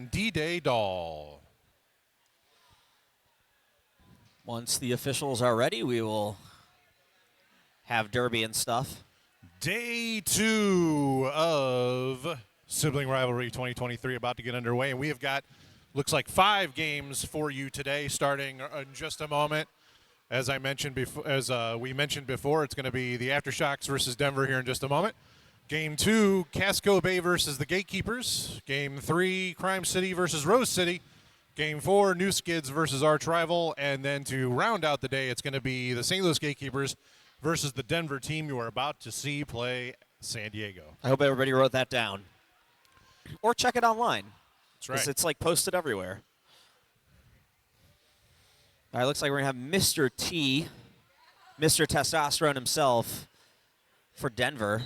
and D-Day Doll. Once the officials are ready, we will have Derby and stuff. Day 2 of Sibling Rivalry 2023 about to get underway, and we have got, looks like 5 games for you today, starting in just a moment. As I mentioned before, we mentioned before, it's going to be the Aftershocks versus Denver here in just a moment. Game 2, Casco Bay versus the Gatekeepers. Game 3, Crime City versus Rose City. Game 4, New Skids versus Arch Rival, and then to round out the day, it's going to be the St. Louis Gatekeepers versus the Denver team you are about to see play San Diego. I hope everybody wrote that down. Or check it online. That's right. It's like posted everywhere. All right, looks like we're going to have Mr. T, Mr. Testosterone himself, for Denver.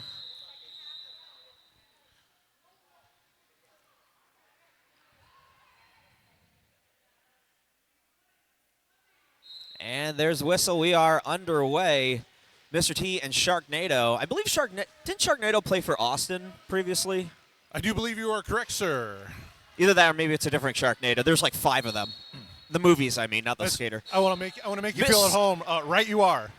And there's whistle. We are underway. Mr. T and Sharknado. I believe didn't Sharknado play for Austin previously? I do believe you are correct, sir. Either that or maybe it's a different Sharknado. There's like 5 of them. The movies, I mean, not the skater. I want to make you feel at home. Right you are.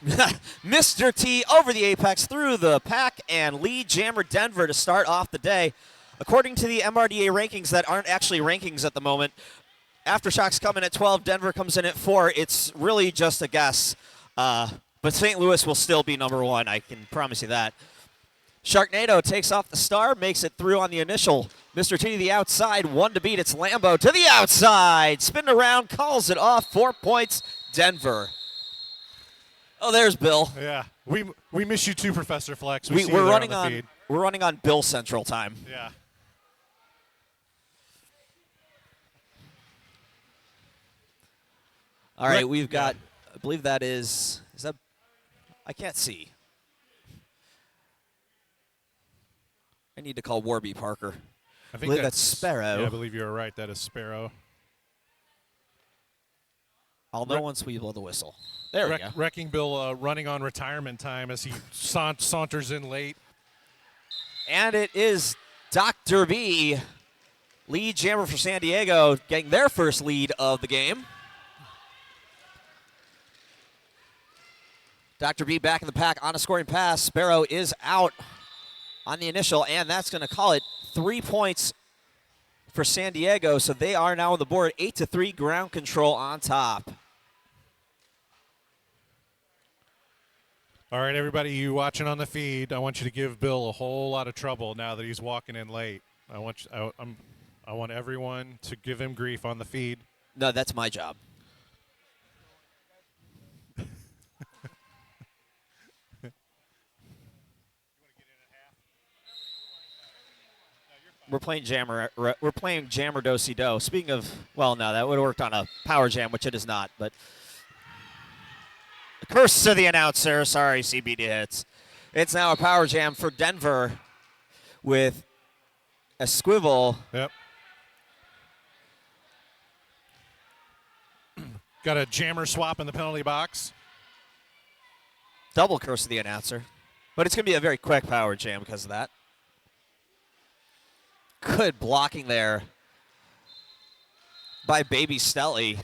Mr. T over the apex through the pack and lead Jammer Denver to start off the day. According to the MRDA rankings that aren't actually rankings at the moment, Aftershocks come in at 12, Denver comes in at 4. It's really just a guess. But St. Louis will still be number 1, I can promise you that. Sharknado takes off the star, makes it through on the initial. Mr. T to the outside, 1 to beat. It's Lambo to the outside. Spin around, calls it off. 4 points, Denver. Oh, there's Bill. Yeah, we miss you too, Professor Flex. We're running on Bill Central time. Yeah. All right, we've got, I believe that is that, I can't see. I need to call Warby Parker. I believe that's Sparrow. Yeah, I believe you're right. That is Sparrow. I'll know once we blow the whistle. There we go. Wrecking Bill running on retirement time as he saunters in late. And it is Dr. B, lead jammer for San Diego, getting their first lead of the game. Dr. B back in the pack on a scoring pass. Sparrow is out on the initial, and that's going to call it 3 points for San Diego. So they are now on the board, 8-3 ground control on top. All right, everybody, you watching on the feed, I want you to give Bill a whole lot of trouble now that he's walking in late. I want everyone to give him grief on the feed. No, that's my job. We're playing Jammer. We're playing Jammer Do-Si-Do. Speaking of, well, no, that would have worked on a power jam, which it is not. But curse to the announcer. Sorry, CBD hits. It's now a power jam for Denver with a squivel. Yep. Got a jammer swap in the penalty box. Double curse to the announcer. But it's going to be a very quick power jam because of that. Good blocking there by Baby Stelly.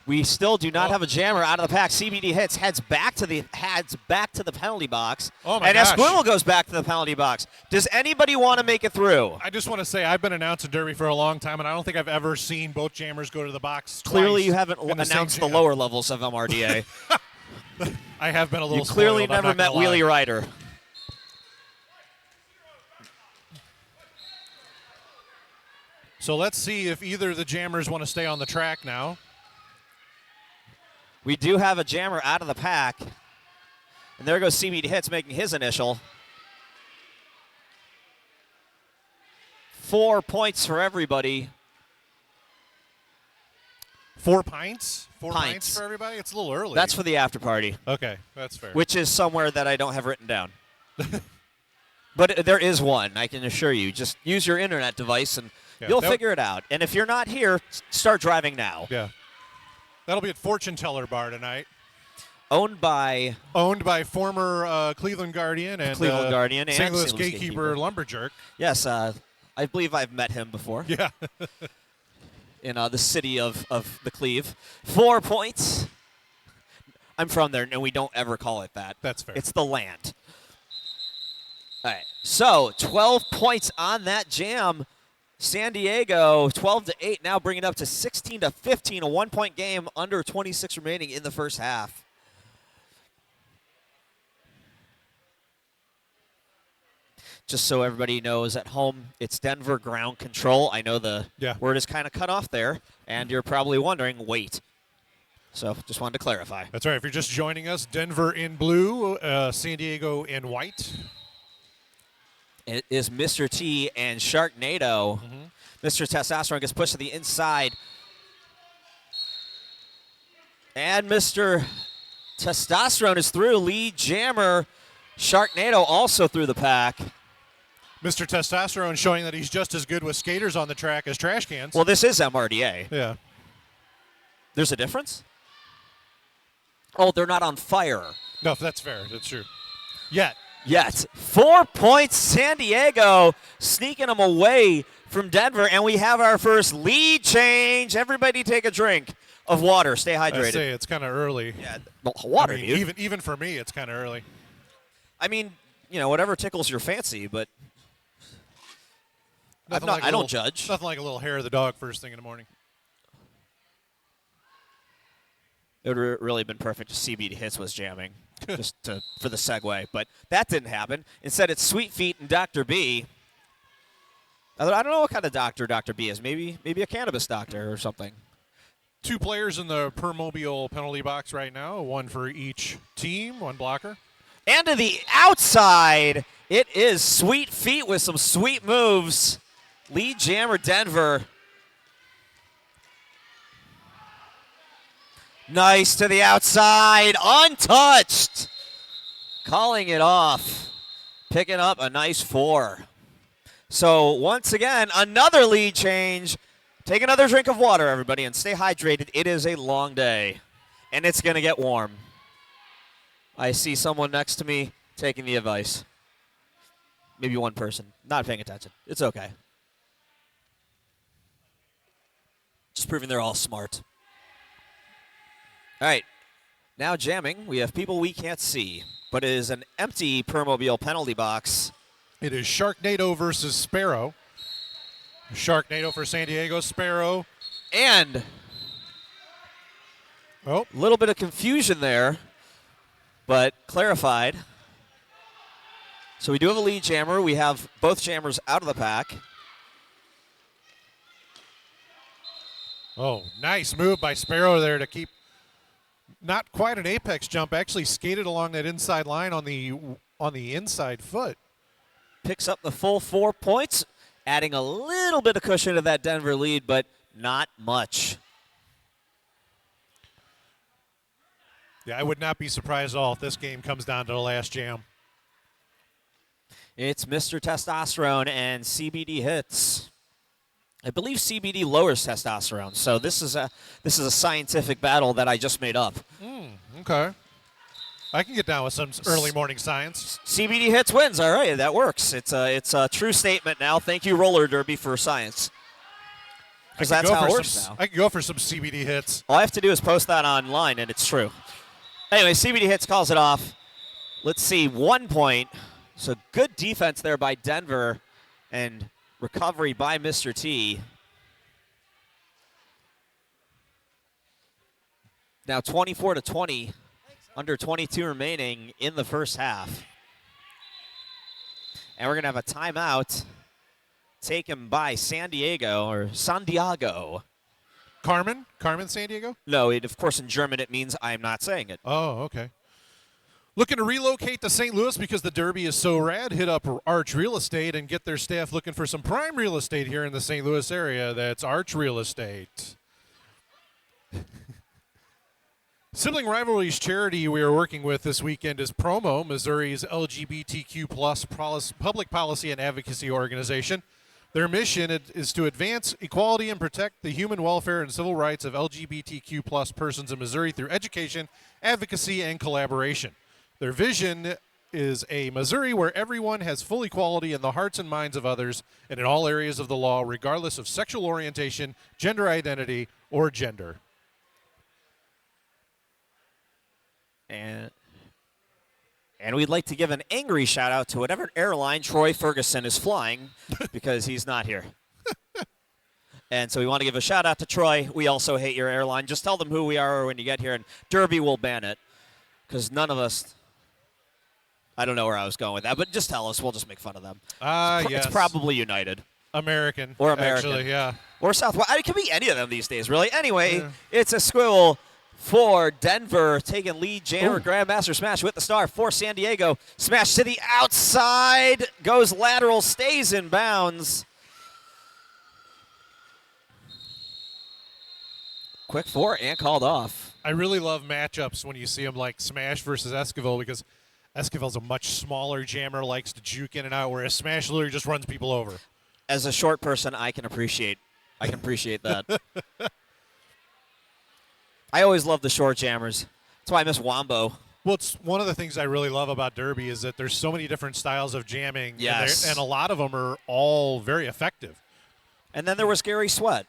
We still do not have a jammer out of the pack. CBD hits, heads back to the penalty box. Oh my and gosh. Esquivel goes back to the penalty box. Does anybody want to make it through? I just want to say I've been announcing Derby for a long time, and I don't think I've ever seen both jammers go to the box Clearly twice you haven't in the same announced the jam. lower levels of MRDA. I have been a little You clearly spoiled, I'm never not met gonna lie. Wheelie Rider. So let's see if either of the jammers want to stay on the track now. We do have a jammer out of the pack. And there goes CBD Hits making his initial. 4 points for everybody. 4 pints? 4 Pints. pints for everybody? It's a little early. That's for the after party, Okay, that's fair. which is somewhere that I don't have written down. But there is one, I can assure you. Just use your internet device and you'll figure it out. And if you're not here, start driving now. Yeah. That'll be at Fortune Teller Bar tonight. Owned by former Cleveland Guardian and Cleveland Guardian and St. Louis St. Louis Gatekeeper Gatekeeper. Lumberjerk. Yes, I believe I've met him before. Yeah. In the city of the Cleve. 4 points. I'm from there, and we don't ever call it that. That's fair. It's the land. All right, so 12 points on that jam. San Diego 12-8, now bringing it up to 16-15, a 1-point game, under 26 remaining in the first half. Just so everybody knows at home, it's Denver ground control. I know the word is kind of cut off there, and you're probably wondering, wait. So just wanted to clarify. That's right. If you're just joining us, Denver in blue, San Diego in white. It is Mr. T and Sharknado. Mr. Testosterone gets pushed to the inside. And Mr. Testosterone is through. Lead jammer. Sharknado also through the pack. Mr. Testosterone showing that he's just as good with skaters on the track as trash cans. Well, this is MRDA. Yeah. There's a difference? Oh, they're not on fire. No, that's fair. That's true. Yet. 4 points, San Diego sneaking them away from Denver, and we have our first lead change. Everybody take a drink of water. Stay hydrated. I say it's kind of early. Yeah, water, I mean, dude. Even for me, it's kind of early. I mean, whatever tickles your fancy, but I don't judge. Nothing like a little hair of the dog first thing in the morning. It would have really been perfect if CBD Hits was jamming for the segue, but that didn't happen. Instead, it's Sweet Feet and Dr. B. I don't know what kind of doctor Dr. B is. Maybe a cannabis doctor or something. 2 players in the per-mobile penalty box right now, 1 for each team, 1 blocker. And to the outside, it is Sweet Feet with some sweet moves. Lead jammer Denver. Nice to the outside, untouched. Calling it off. Picking up a nice 4. So once again, another lead change. Take another drink of water, everybody, and stay hydrated. It is a long day, and it's going to get warm. I see someone next to me taking the advice. Maybe one person not paying attention. It's okay. Just proving they're all smart. All right, now jamming. We have people we can't see, but it is an empty Permobile penalty box. It is Sharknado versus Sparrow. Sharknado for San Diego, Sparrow. And a little bit of confusion there, but clarified. So we do have a lead jammer. We have both jammers out of the pack. Oh, nice move by Sparrow there to keep not quite an apex jump, actually skated along that inside line on the inside foot. Picks up the full 4 points, adding a little bit of cushion to that Denver lead, but not much. Yeah, I would not be surprised at all if this game comes down to the last jam. It's Mr. Testosterone and CBD Hits. I believe CBD lowers testosterone, so this is a scientific battle that I just made up. Okay. I can get down with some early morning science. CBD Hits wins. All right, that works. It's a true statement now. Thank you, Roller Derby, for science. Because that's how it works now. I can go for some CBD Hits. All I have to do is post that online, and it's true. Anyway, CBD Hits calls it off. Let's see, 1 point. So good defense there by Denver, and recovery by Mr. T. Now 24-20, under 22 remaining in the first half. And we're going to have a timeout taken by San Diego. Carmen San Diego? No, of course in German it means I'm not saying it. Oh, okay. Looking to relocate to St. Louis because the Derby is so rad, hit up Arch Real Estate and get their staff looking for some prime real estate here in the St. Louis area. That's Arch Real Estate. Sibling Rivalry's charity we are working with this weekend is Promo, Missouri's LGBTQ plus public policy and advocacy organization. Their mission is to advance equality and protect the human welfare and civil rights of LGBTQ plus persons in Missouri through education, advocacy, and collaboration. Their vision is a Missouri where everyone has full equality in the hearts and minds of others and in all areas of the law, regardless of sexual orientation, gender identity, or gender. And we'd like to give an angry shout out to whatever airline Troy Ferguson is flying because he's not here. And so we want to give a shout out to Troy. We also hate your airline. Just tell them who we are when you get here, and Derby will ban it because none of us. I don't know where I was going with that, but just tell us. We'll just make fun of them. Yes. It's probably United. American. Or American. Actually, yeah. Or Southwest. It could be any of them these days, really. Anyway, It's a squiggle for Denver, taking lead jammer Grandmaster Smash with the star for San Diego. Smash to the outside, goes lateral, stays in bounds. Quick four and called off. I really love matchups when you see them like Smash versus Esquivel because Esquivel's a much smaller jammer, likes to juke in and out, whereas Smash literally just runs people over. As a short person, I can appreciate that. I always love the short jammers. That's why I miss Wombo. Well, it's one of the things I really love about Derby is that there's so many different styles of jamming. Yes. And a lot of them are all very effective. And then there was Gary Sweat.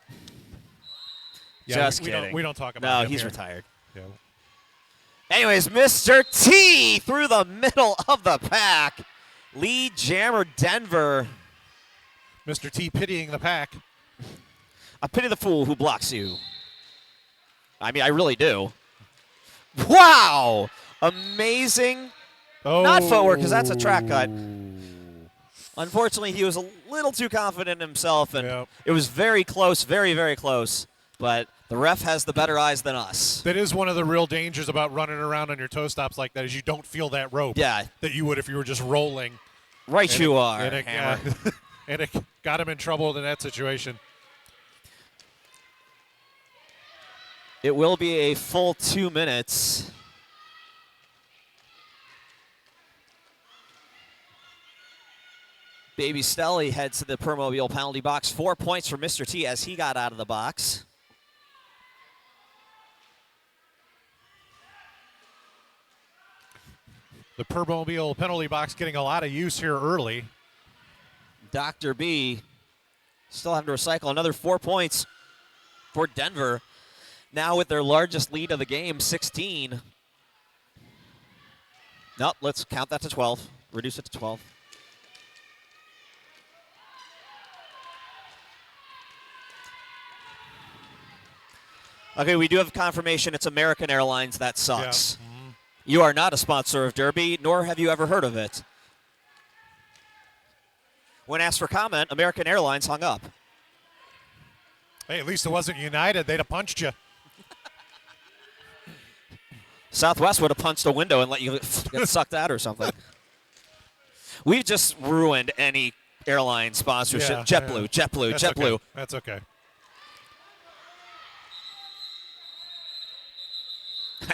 Yeah, Just we kidding. We don't talk about him. No, he's here. retired. Yeah. Anyways, Mr. T through the middle of the pack. Lead jammer Denver. Mr. T pitying the pack. I pity the fool who blocks you. I mean, I really do. Wow! Amazing. Oh. Not footwork, because that's a track cut. Unfortunately, he was a little too confident in himself, and it was very close, very, very close. But the ref has the better eyes than us. That is one of the real dangers about running around on your toe stops like that is you don't feel that rope. Yeah. That you would if you were just rolling. Right you are, and Hammer. And it got him in trouble in that situation. It will be a full 2 minutes. Baby Stelly heads to the Permobile penalty box. 4 points for Mr. T as he got out of the box. The Permobile penalty box getting a lot of use here early. Dr. B still having to recycle another 4 points for Denver. Now with their largest lead of the game, 16. Nope, let's count that to 12. Reduce it to 12. Okay, we do have confirmation it's American Airlines. That sucks. Yeah. Mm-hmm. You are not a sponsor of Derby, nor have you ever heard of it. When asked for comment, American Airlines hung up. Hey, at least it wasn't United. They'd have punched you. Southwest would have punched a window and let you get sucked out or something. We've just ruined any airline sponsorship. Yeah, JetBlue, yeah. JetBlue, That's JetBlue. Okay. That's okay.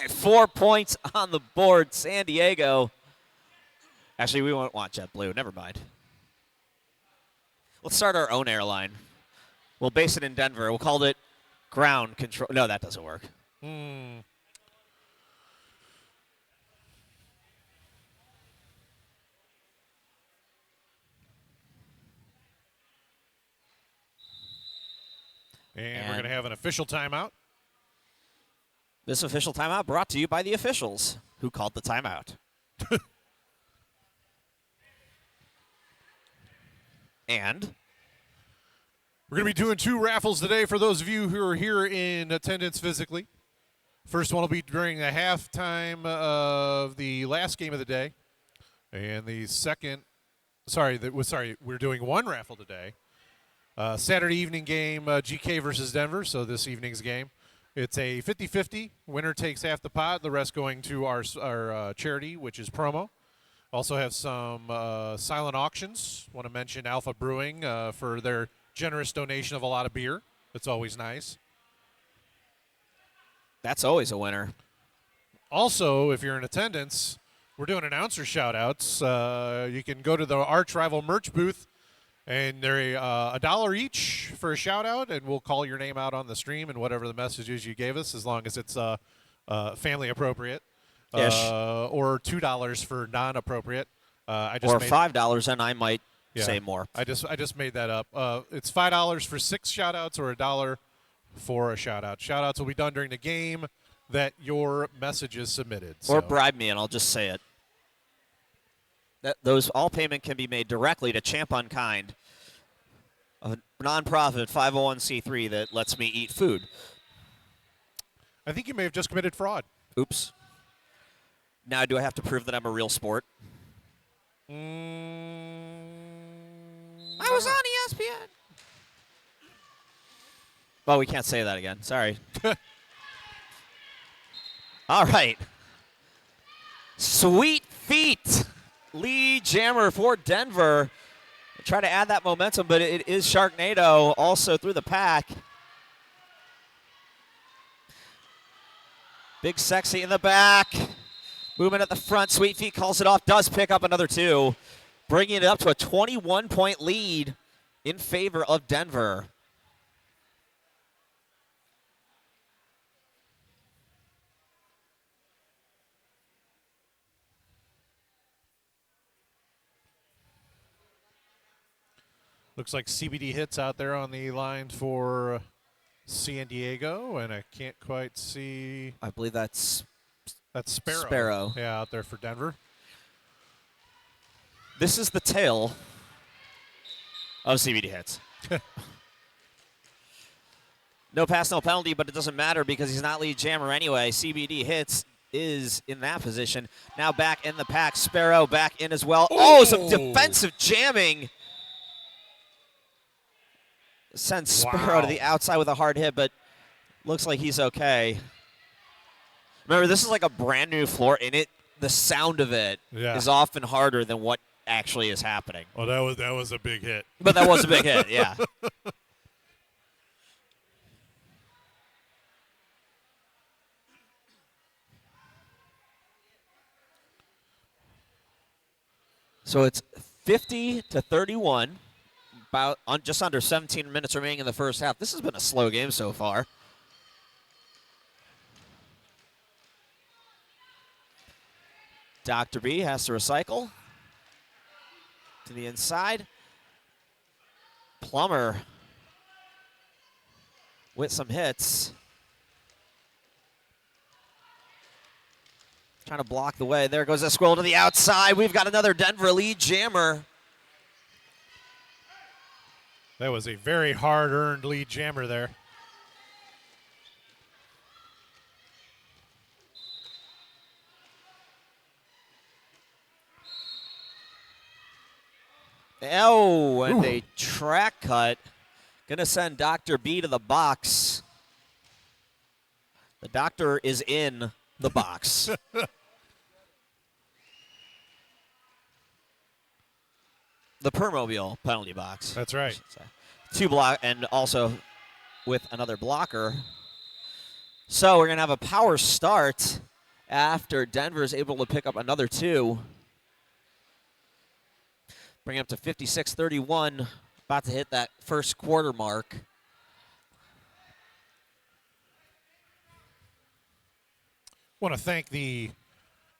4 points on the board, San Diego. Actually, we won't want JetBlue. Never mind. Let's start our own airline. We'll base it in Denver. We'll call it Ground Control. No, that doesn't work. And we're going to have an official timeout. This official timeout brought to you by the officials who called the timeout. And we're going to be doing 2 raffles today for those of you who are here in attendance physically. First one will be during the halftime of the last game of the day. And the second, we're doing 1 raffle today. Saturday evening game, GK versus Denver, so this evening's game. It's a 50-50. Winner takes half the pot, the rest going to our charity, which is promo. Also have some silent auctions. Want to mention Alpha Brewing for their generous donation of a lot of beer. That's always nice. That's always a winner. Also, if you're in attendance, we're doing announcer shout-outs. You can go to the Arch Rival merch booth, and they're $1 each for a shout-out, and we'll call your name out on the stream and whatever the message is you gave us, as long as it's family appropriate. Ish. or $2 for non-appropriate. I just Or made, $5, and I might yeah, say more. I just made that up. It's $5 for 6 shout-outs or $1 for a shout-out. Shout-outs will be done during the game that your message is submitted. Or So. bribe me, and I'll just say it. All payment can be made directly to Champ Unkind, a nonprofit 501c3 that lets me eat food. I think you may have just committed fraud. Oops. Now, do I have to prove that I'm a real sport? I was on ESPN. Well, we can't say that again. Sorry. All right. Sweet feet. Lee Jammer for Denver. Try to add that momentum, but it is Sharknado also through the pack. Big Sexy in the back. Movement at the front. Sweet Feet calls it off. Does pick up another 2. Bringing it up to a 21-point lead in favor of Denver. Looks like CBD hits out there on the line for San Diego, and I can't quite see. I believe that's Sparrow. Sparrow. Yeah, out there for Denver. This is the tail of CBD hits. No pass, no penalty, but it doesn't matter because he's not lead jammer anyway. CBD hits is in that position. Now back in the pack. Sparrow back in as well. Oh, some defensive jamming. Sends Sparrow to the outside with a hard hit, but looks like he's okay. Remember, this is like a brand new floor, and the sound of it is often harder than what actually is happening. Well, that was a big hit. But that was a big hit, yeah. So it's 50-31. About just under 17 minutes remaining in the first half. This has been a slow game so far. Dr. B has to recycle to the inside. Plummer with some hits. Trying to block the way. There goes a scroll to the outside. We've got another Denver lead jammer. That was a very hard-earned lead jammer there. Oh, and a track cut. Going to send Dr. B to the box. The doctor is in the box. The Permobile penalty box. That's right. 2 block, and also with another blocker. So we're going to have a power start after Denver is able to pick up another 2. Bring it up to 56-31. About to hit that first quarter mark. Want to thank the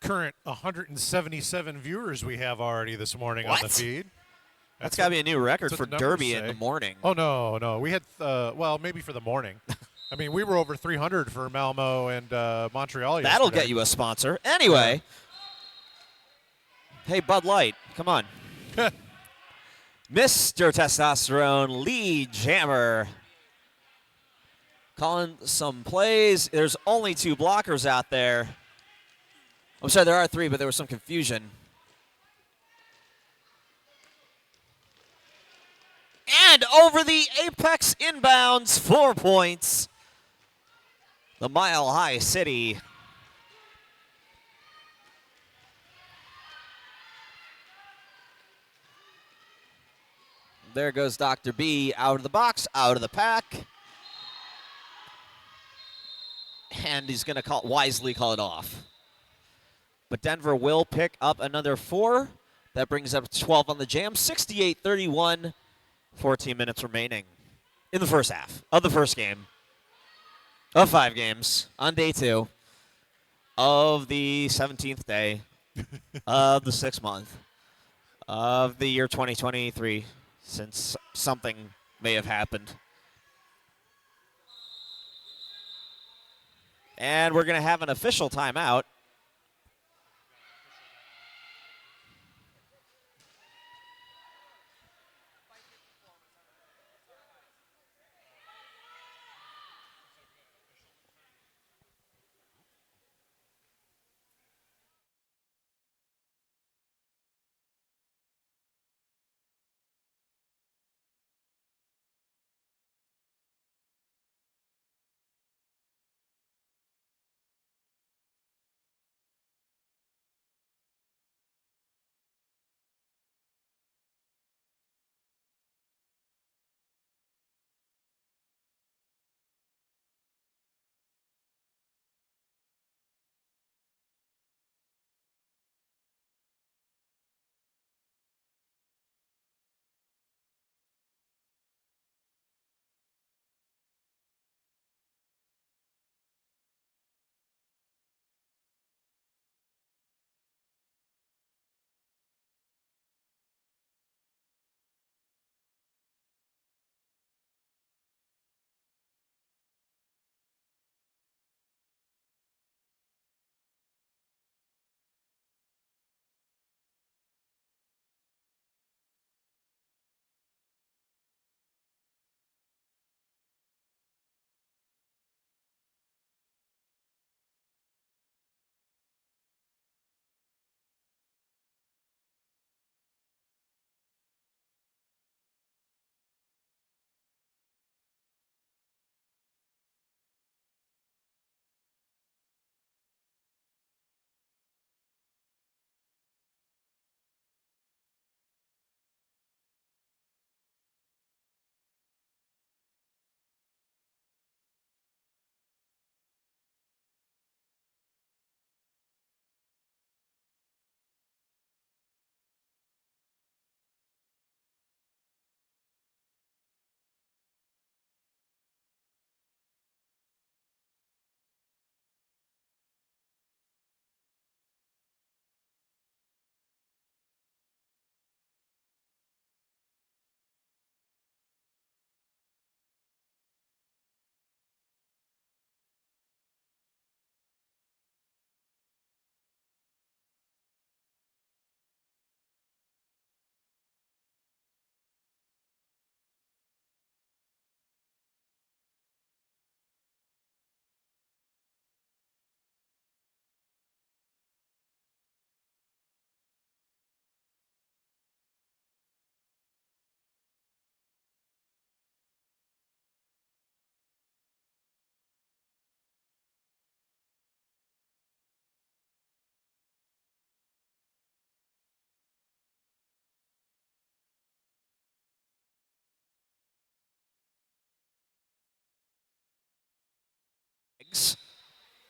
current 177 viewers we have already this morning on the feed. That's got to be a new record for Derby in the morning. Oh, no. We had, well, maybe for the morning. I mean, we were over 300 for Malmo and Montreal yesterday. That'll get you a sponsor. Anyway. Hey, Bud Light, come on. Mr. Testosterone, Lee Jammer. Calling some plays. There's only 2 blockers out there. I'm sorry, there are 3, but there was some confusion. And over the apex inbounds, 4 points. The Mile High City. There goes Dr. B out of the box, out of the pack. And he's going to wisely call it off. But Denver will pick up another 4. That brings up 12 on the jam. 68-31. 14 minutes remaining in the first half of the first game of 5 games on day 2. of the 17th day of the 6th month of the year 2023, since something may have happened. And we're going to have an official timeout.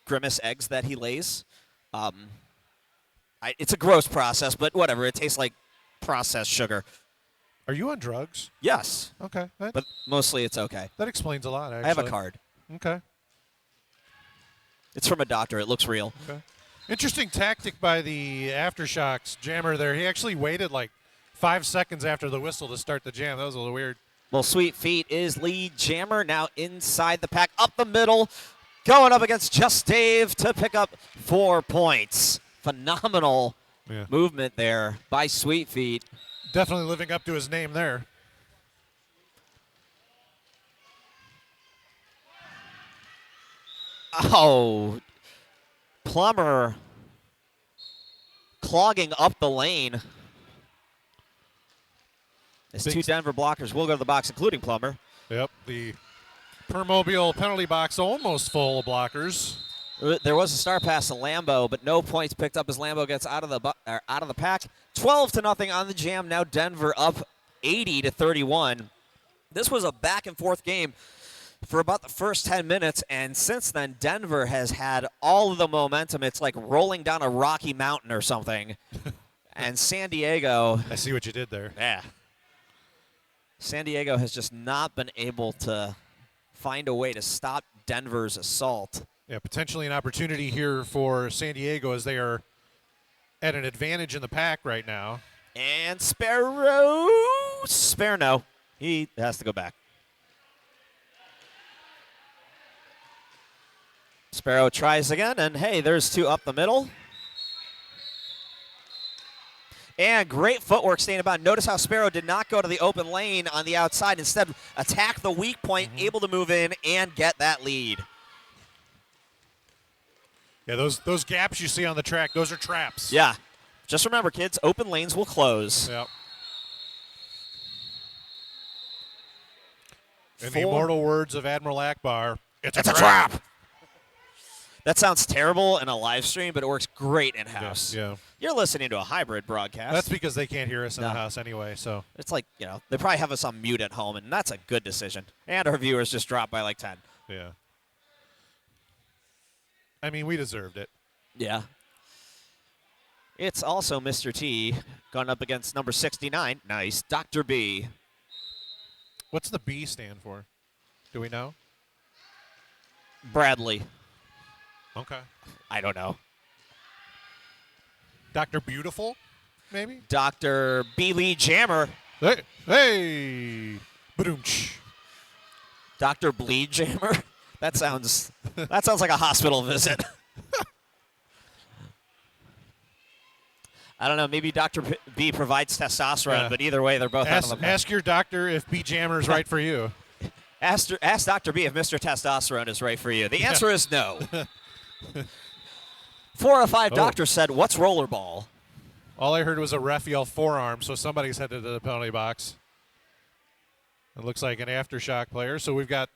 Grimace eggs that he lays. It's a gross process, but whatever. It tastes like processed sugar. Are you on drugs? Yes, Okay. but mostly it's okay. That explains a lot, actually. I have a card. Okay. It's from a doctor. It looks real. Okay. Interesting tactic by the Aftershocks jammer there. He actually waited like 5 seconds after the whistle to start the jam. That was a little weird. Well, Sweet Feet is lead jammer now inside the pack, up the middle, going up against Just Dave to pick up 4 points. Phenomenal movement there by Sweet Feet. Definitely living up to his name there. Oh, Plummer clogging up the lane. As 2 Denver blockers will go to the box, including Plummer. Yep, the Permobile penalty box almost full of blockers. There was a star pass to Lambo, but no points picked up as Lambo gets out of the pack. 12-0 on the jam. Now Denver up 80-31. This was a back-and-forth game for about the first 10 minutes, and since then, Denver has had all of the momentum. It's like rolling down a rocky mountain or something. And San Diego... I see what you did there. Yeah. San Diego has just not been able to find a way to stop Denver's assault. Yeah, potentially an opportunity here for San Diego as they are at an advantage in the pack right now. And Spare no. He has to go back. Sparrow tries again, and hey, there's 2 up the middle. And great footwork staying about. Notice how Sparrow did not go to the open lane on the outside. Instead, attack the weak point, able to move in and get that lead. Yeah, those gaps you see on the track, those are traps. Yeah. Just remember, kids, open lanes will close. Yep. In the immortal words of Admiral Akbar, it's a trap. That sounds terrible in a live stream, but it works great in-house. Yeah. You're listening to a hybrid broadcast. That's because they can't hear us in the house anyway. So it's like, they probably have us on mute at home, and that's a good decision. And our viewers just dropped by like 10. Yeah. I mean, we deserved it. Yeah. It's also Mr. T going up against number 69. Nice. Dr. B. What's the B stand for? Do we know? Bradley. Okay. I don't know. Dr. Beautiful, maybe? Dr. B. Lee Jammer. Hey. Ba-doom-tsh. Dr. Bleed Jammer? That sounds like a hospital visit. I don't know. Maybe Dr. B provides testosterone, but either way, they're both out of the pack. Ask your doctor if B Jammer is right for you. Ask Dr. B if Mr. Testosterone is right for you. The answer is no. 4 out of 5 doctors said, what's rollerball? All I heard was a ref yell forearm, so somebody's headed to the penalty box. It looks like an Aftershock player. So we've got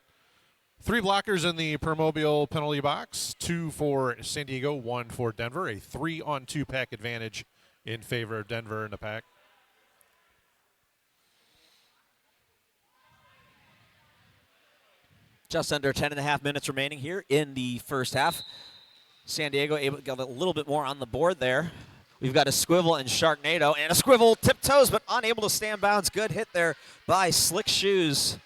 3 blockers in the Permobile penalty box, 2 for San Diego, 1 for Denver. A 3-on-2 pack advantage in favor of Denver in the pack. Just under 10.5 minutes remaining here in the first half. San Diego able to get a little bit more on the board there. We've got a Squivel and Sharknado, and a Squivel tiptoes, but unable to stand bounds. Good hit there by Slick Shoes.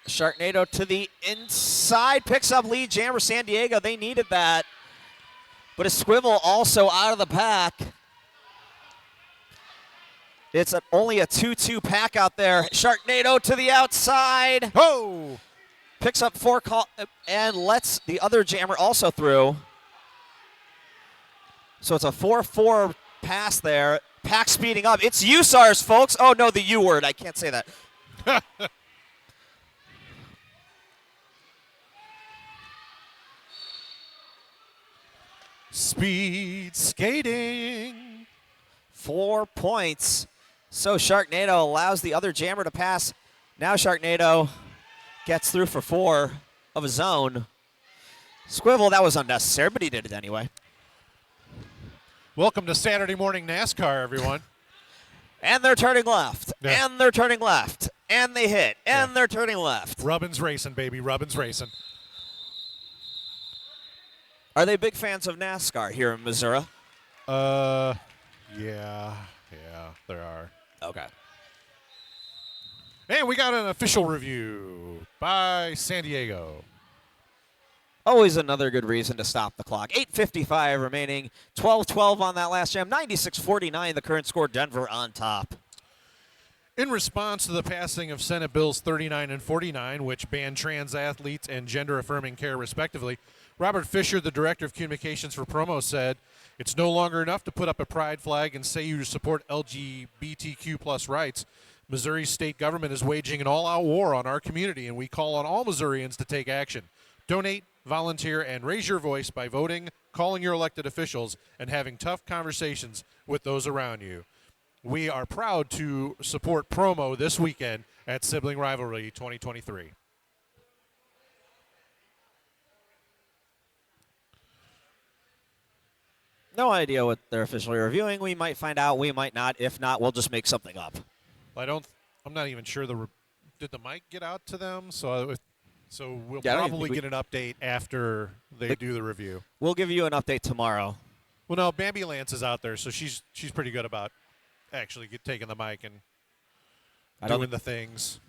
Sharknado to the inside, picks up lead jammer. San Diego, they needed that. But a Squivel also out of the pack. It's only a 2-2 pack out there. Sharknado to the outside. Oh! Picks up 4 and lets the other jammer also through. So it's a 4-4 pass there. Pack speeding up. It's USARS, folks. Oh, no, the U word. I can't say that. Speed skating. 4 points. So Sharknado allows the other jammer to pass. Now Sharknado gets through for 4 of his own. Squivel, that was unnecessary, but he did it anyway. Welcome to Saturday morning NASCAR, everyone. And they're turning left. Yeah. And they're turning left. And they hit. And they're turning left. Rubbin's racing, baby. Rubbin's racing. Are they big fans of NASCAR here in Missouri? Yeah, there are. Okay. And we got an official review by San Diego. Always another good reason to stop the clock. 8:55 remaining. 12-12 on that last jam. 96-49 the current score. Denver on top. In response to the passing of Senate Bills 39 and 49, which banned trans athletes and gender-affirming care respectively, Robert Fisher, the director of communications for Promo, said, "It's no longer enough to put up a pride flag and say you support LGBTQ plus rights. Missouri's state government is waging an all-out war on our community, and we call on all Missourians to take action. Donate, volunteer, and raise your voice by voting, calling your elected officials, and having tough conversations with those around you. We are proud to support Promo this weekend at Sibling Rivalry 2023. No idea what they're officially reviewing. We might find out. We might not. If not, we'll just make something up. I'm not even sure did the mic get out to them? So we'll Yeah, probably get an update after they do the review. We'll give you an update tomorrow. Well, no, Bambi Lance is out there, so she's pretty good about actually taking the mic and doing the things.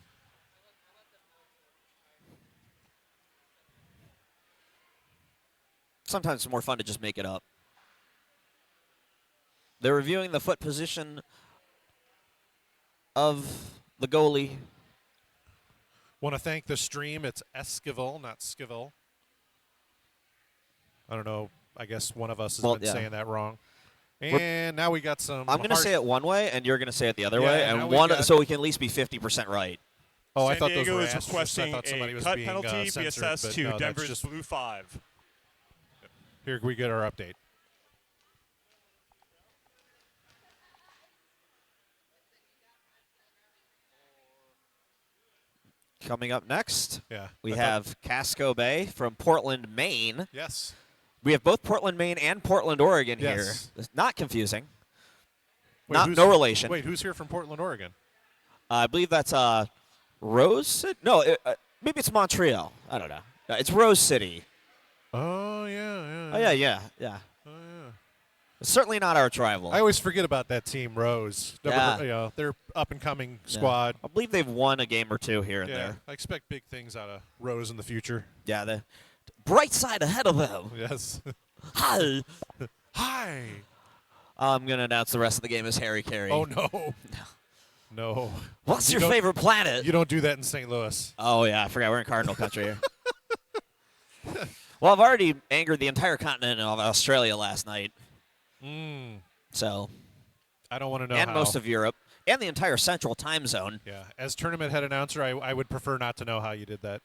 Sometimes it's more fun to just make it up. They're reviewing the foot position of the goalie. Want to thank the stream. It's Esquivel, not Skivel. I don't know. I guess one of us has been saying that wrong. And now we got some. I'm going to say it one way, and you're going to say it the other way, and so we can at least be 50% right. Oh, San I thought Diego those were is requesting a cut penalty be assessed to Denver's blue 5. Here we get our update. Coming up next, yeah, we have Casco Bay from Portland, Maine. Yes. We have both Portland, Maine and Portland, Oregon here. It's not confusing. Wait, no relation. Wait, who's here from Portland, Oregon? I believe that's Rose? No, maybe it's Montreal. I don't know. It's Rose City. Oh, yeah. Oh, yeah. Oh, yeah. It's certainly not our rival. I always forget about that team, Rose. Yeah. They're up-and-coming squad. I believe they've won a game or two here and there. I expect big things out of Rose in the future. Yeah, the bright side ahead of them. Yes. Hi. Hi. I'm going to announce the rest of the game as Harry Carey. Oh, no. No. What's your favorite planet? You don't do that in St. Louis. Oh, yeah. I forgot. We're in Cardinal country here. Well, I've already angered the entire continent of Australia last night. So. I don't want to know and how. most of Europe. And the entire central time zone. Yeah. As tournament head announcer, I would prefer not to know how you did that.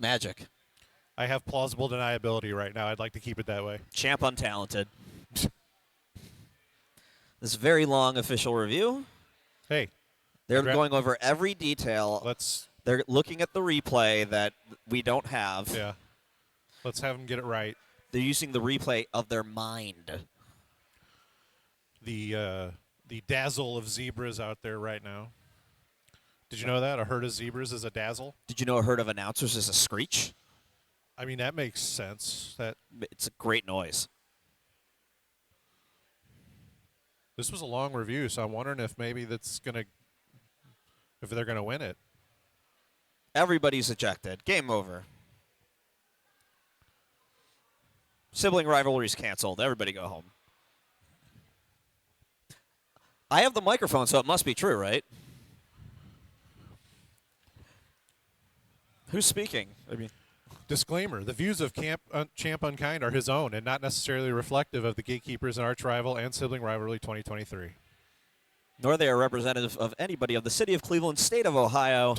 Magic. I have plausible deniability right now. I'd like to keep it that way. Champ untalented. This very long official review. Hey. They're going over every detail. They're looking at the replay that we don't have. Yeah. Let's have them get it right. They're using the replay of their mind. The dazzle of zebras out there right now. Did you know that? A herd of zebras is a dazzle? Did you know a herd of announcers is a screech? I mean, that makes sense. It's a great noise. This was a long review, so I'm wondering if maybe if they're gonna win it. Everybody's ejected. Game over. Sibling rivalries canceled. Everybody go home. I have the microphone, so it must be true, right? Who's speaking? I mean, disclaimer: the views of Champ Unkind are his own and not necessarily reflective of the Gatekeepers and Arch Rival and Sibling Rivalry 2023. Nor they are representative of anybody of the city of Cleveland, state of Ohio,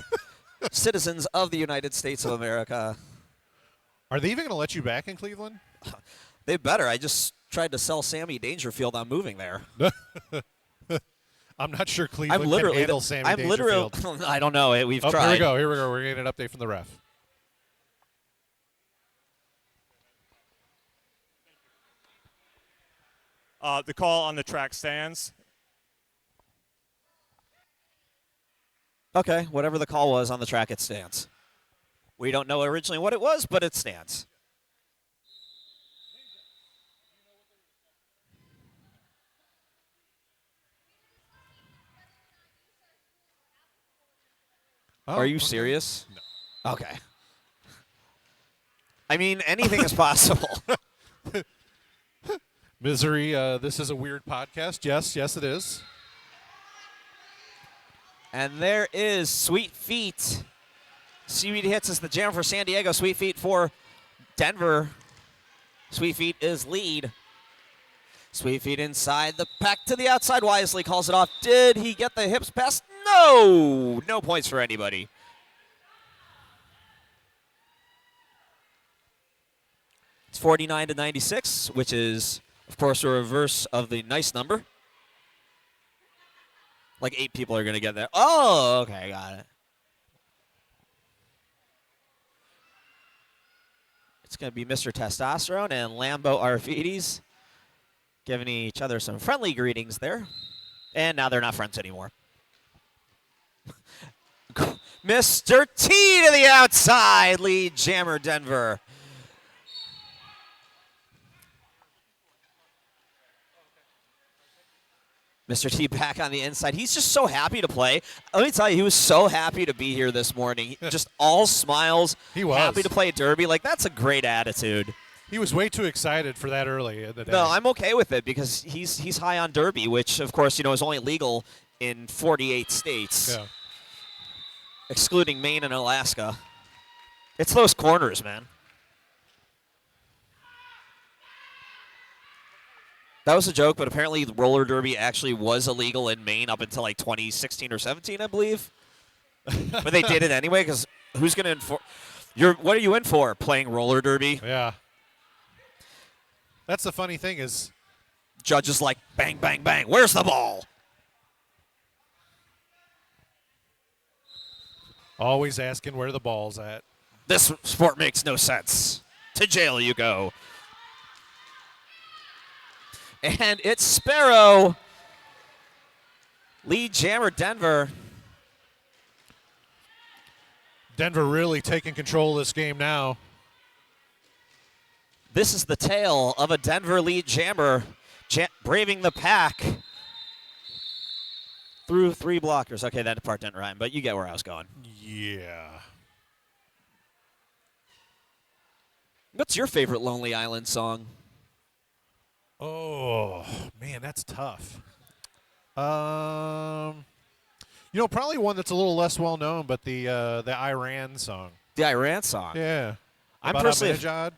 citizens of the United States of America. Are they even going to let you back in Cleveland? They better. I just tried to sell Sammy Dangerfield on moving there. I'm not sure Cleveland can handle Sammy Dangerfield. I don't know. We've tried. Here we go. We're getting an update from the ref. The call on the track stands. Okay, whatever the call was on the track, it stands. We don't know originally what it was, but it stands. Oh, are you serious? No. Okay. I mean, anything is possible. Misery, this is a weird podcast. Yes, it is. And there is Sweet Feet. Sweet hits is the jam for San Diego. Sweet Feet for Denver. Sweet Feet is lead. Sweet Feet inside the pack to the outside. Wisely calls it off. Did he get the hips pass? No! No points for anybody. It's 49-96, which is, of course, a reverse of the nice number. Like 8 people are going to get that. Oh, okay, got it. It's going to be Mr. Testosterone and Lambo Arfides giving each other some friendly greetings there. And now they're not friends anymore. Mr. T to the outside, lead jammer Denver. Mr. T back on the inside. He's just so happy to play. Let me tell you, he was so happy to be here this morning. Just all smiles. He was. Happy to play Derby. Like, that's a great attitude. He was way too excited for that early in the day. No, I'm okay with it because he's high on Derby, which, of course, is only legal in 48 states, excluding Maine and Alaska. It's those corners, man. That was a joke, but apparently roller derby actually was illegal in Maine up until like 2016 or 17, I believe. But they did it anyway because who's going to enforce? What are you in for? Playing roller derby? Yeah. That's the funny thing is, judges like bang, bang, bang. Where's the ball? always asking where the ball's at. This sport makes no sense. To jail you go. And it's Sparrow. Lead jammer Denver. Denver really taking control of this game now. This is the tale of a Denver lead jammer braving the pack through three blockers. Okay, that part didn't rhyme, but you get where I was going. Yeah. What's your favorite Lonely Island song? Oh, man, that's tough. Probably one that's a little less well known, but the Iran song. The Iran song? Yeah. I'm About personally Ahmadinejad.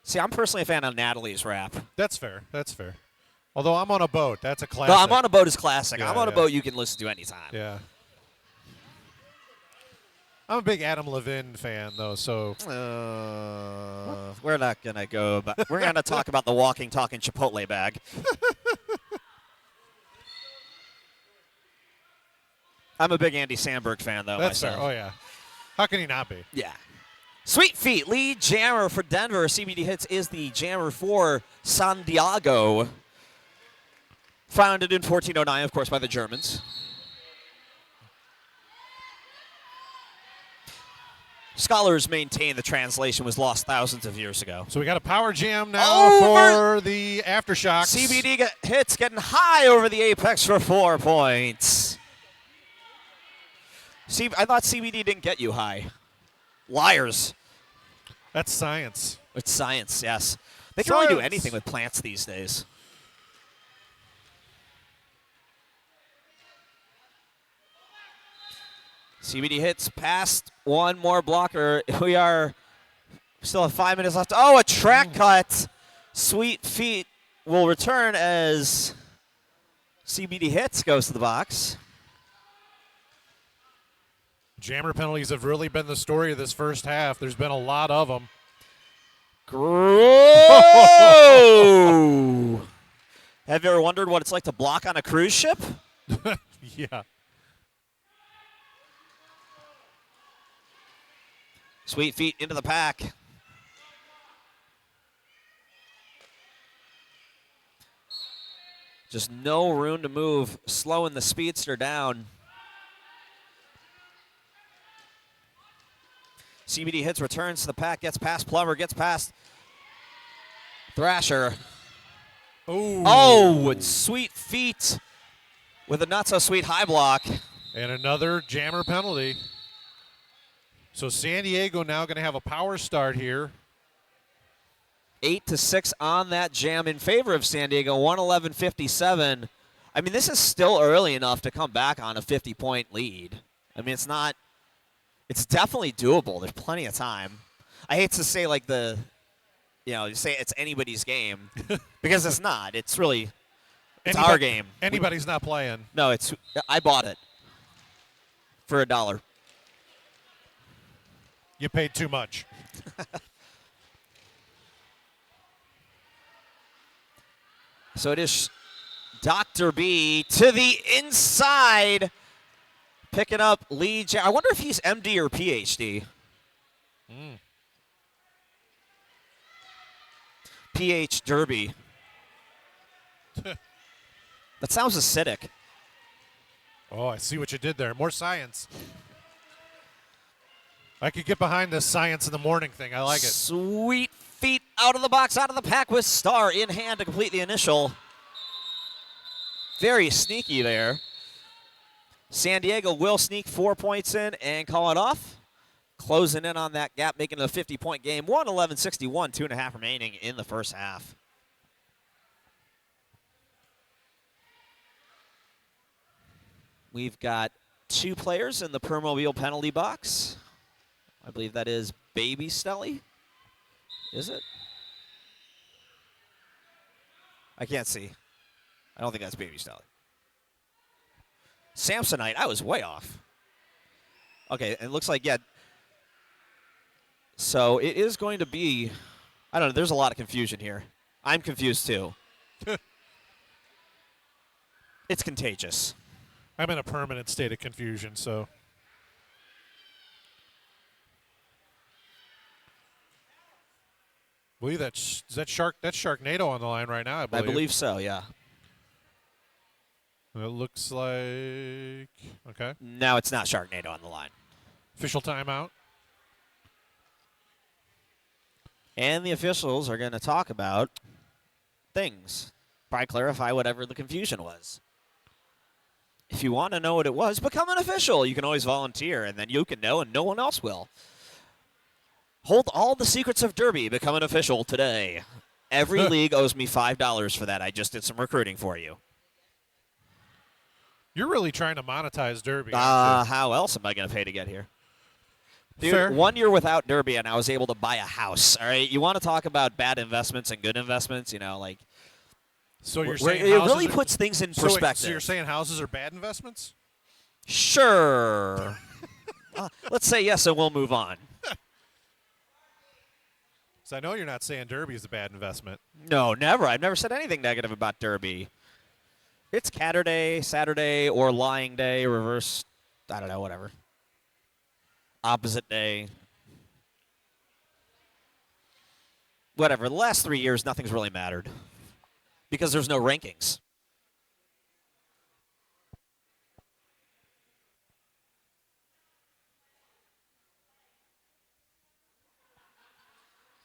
See, I'm personally a fan of Natalie's rap. That's fair. That's fair. Although I'm on a boat, that's a classic. No, I'm on a boat is classic. Yeah, I'm on a boat you can listen to anytime. Yeah. I'm a big Adam Levine fan, though, so. We're not going to go, but we're going to talk about the walking, talking Chipotle bag. I'm a big Andy Samberg fan, though, That's myself. fair. Oh, yeah. How can he not be? Yeah. Sweet Feet, lead jammer for Denver. CBD Hits is the jammer for San Diego. Founded in 1409, of course, by the Germans. Scholars maintain the translation was lost thousands of years ago. So we got a power jam now for the Aftershocks. CBD Hits getting high over the apex for 4 points. I thought CBD didn't get you high. Liars. That's science. It's science, yes. They can really do anything with plants these days. CBD Hits past one more blocker. We are still have 5 minutes left. Oh, a track cut. Sweet Feet will return as CBD Hits goes to the box. Jammer penalties have really been the story of this first half. There's been a lot of them. Have you ever wondered what it's like to block on a cruise ship? Yeah. Sweet Feet into the pack. Just no room to move, slowing the speedster down. CBD Hits, returns to the pack, gets past Plummer, gets past Thrasher. Ooh. Oh, and Sweet Feet with a not-so-sweet high block. And another jammer penalty. So San Diego now going to have a power start here. 8-6 on that jam in favor of San Diego, 111-57. I mean, this is still early enough to come back on a 50-point lead. I mean, it's definitely doable. There's plenty of time. I hate to say say it's anybody's game because it's not. It's really our game. Anybody's not playing. No, I bought it for $1. You paid too much. So it is Dr. B to the inside, picking up Lee. I wonder if he's MD or PhD. PH Derby. That sounds acidic. Oh, I see what you did there. More science. I could get behind this science in the morning thing. I like it. Sweet Feet out of the box, out of the pack with Star in hand to complete the initial. Very sneaky there. San Diego will sneak 4 points in and call it off. Closing in on that gap, making it a 50-point game. 111-61, 2.5 remaining in the first half. We've got 2 players in the Permobile penalty box. I believe that is Baby Stelly. Is it? I can't see. I don't think that's Baby Stelly. Samsonite, I was way off. Okay, it looks like, yeah. So it is going to be, I don't know, there's a lot of confusion here. I'm confused too. It's contagious. I'm in a permanent state of confusion, so. I believe that's Sharknado on the line right now, I believe so, yeah. It looks like, okay. No, it's not Sharknado on the line. Official timeout. And the officials are going to talk about things. Probably clarify whatever the confusion was. If you want to know what it was, become an official. You can always volunteer, and then you can know, and no one else will. Hold all the secrets of Derby. Become an official today. Every league owes me $5 for that. I just did some recruiting for you. You're really trying to monetize Derby. Aren't you? How else am I going to pay to get here? Dude, Fair. 1 year without Derby, and I was able to buy a house. All right, you want to talk about bad investments and good investments? You know, like. So you're saying it really puts things in perspective. So you're saying houses are bad investments? Sure. Let's say yes, and we'll move on. So I know you're not saying Derby is a bad investment. No, never. I've never said anything negative about Derby. It's Catterday, Saturday, or Lying Day, reverse. I don't know, whatever. Opposite day. Whatever. The last 3 years, nothing's really mattered because there's no rankings.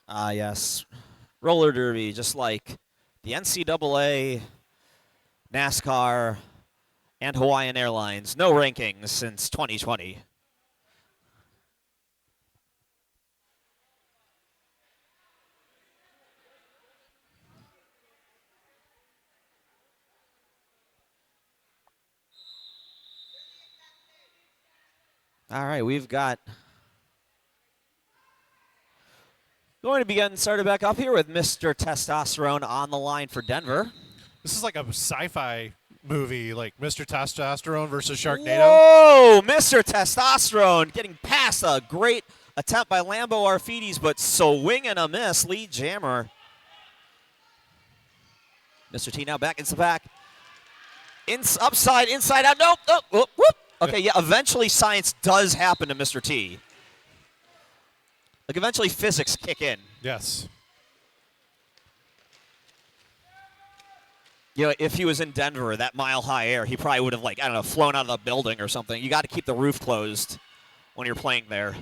Yes. Roller derby, just like the NCAA, NASCAR, and Hawaiian Airlines. No rankings since 2020. All right, we've got going to be getting started back up here with Mr. Testosterone on the line for Denver. This is like a sci-fi movie, like Mr. Testosterone versus Sharknado. Whoa, Mr. Testosterone getting past a great attempt by Lambo Arfides, but swing and a miss. Lead jammer. Mr. T now back into the back. Upside, inside out. Nope. Oh, whoop, whoop. Okay, yeah, eventually science does happen to Mr. T. Like, eventually physics kick in. Yes. You know, if he was in Denver, that mile-high air, he probably would have, like, I don't know, flown out of the building or something. You got to keep the roof closed when you're playing there.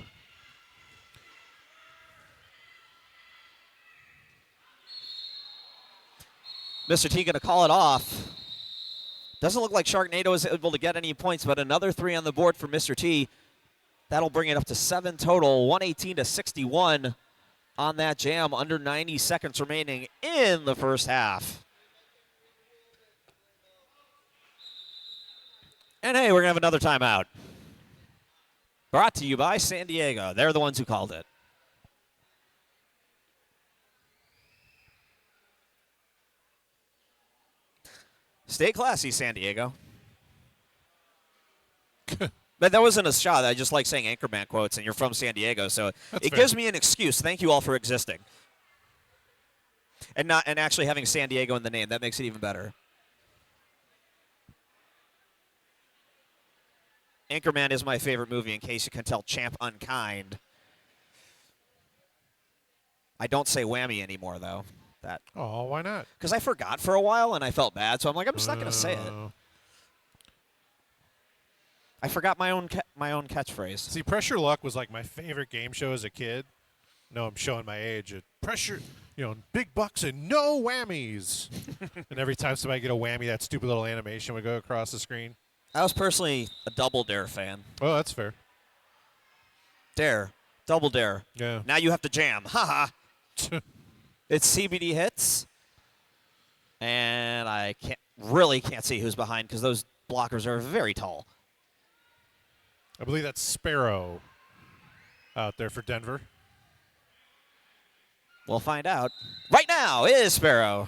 Mr. T going to call it off. Doesn't look like Sharknado is able to get any points, but another 3 on the board for Mr. T. That'll bring it up to 7 total, 118-61 on that jam, under 90 seconds remaining in the first half. And hey, we're going to have another timeout. Brought to you by San Diego. They're the ones who called it. Stay classy, San Diego. But that wasn't a shot. I just like saying Anchorman quotes, and you're from San Diego, so it gives me an excuse. Thank you all for existing. And actually having San Diego in the name, that makes it even better. Anchorman is my favorite movie, in case you can tell. Champ Unkind. I don't say whammy anymore, though. Oh, why not? Because I forgot for a while, and I felt bad, so I'm like, I'm just not going to say it. I forgot my own catchphrase. See, Pressure Luck was like my favorite game show as a kid. No, I'm showing my age. Pressure, big bucks and no whammies. And every time somebody get a whammy, that stupid little animation would go across the screen. I was personally a Double Dare fan. Oh, that's fair. Dare. Double Dare. Yeah. Now you have to jam. Ha ha. It's CBD hits. And I really can't see who's behind because those blockers are very tall. I believe that's Sparrow out there for Denver. We'll find out. Right now is Sparrow.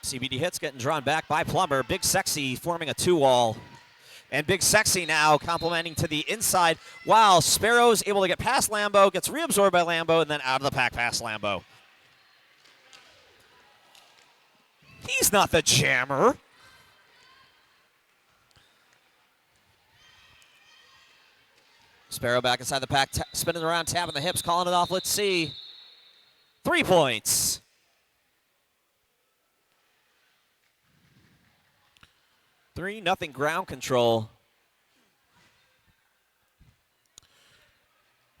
CBD hits getting drawn back by Plummer. Big Sexy forming a 2-wall. And Big Sexy now complimenting to the inside while Sparrow's able to get past Lambo, gets reabsorbed by Lambo, and then out of the pack past Lambo. He's not the jammer. Sparrow back inside the pack, spinning around, tapping the hips, calling it off. Let's see. 3 points. Nothing ground control.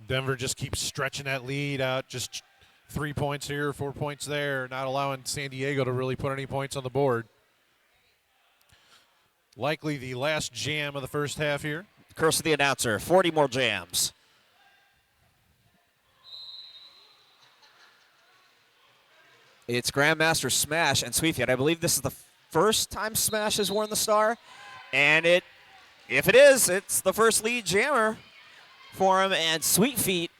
Denver just keeps stretching that lead out, just 3 points here, 4 points there, not allowing San Diego to really put any points on the board. Likely the last jam of the first half here. Curse of the announcer, 40 more jams. It's Grandmaster Smash and Sweet Feet. I believe this is the first time Smash has worn the star. And if it is, it's the first lead jammer for him. And Sweet Feet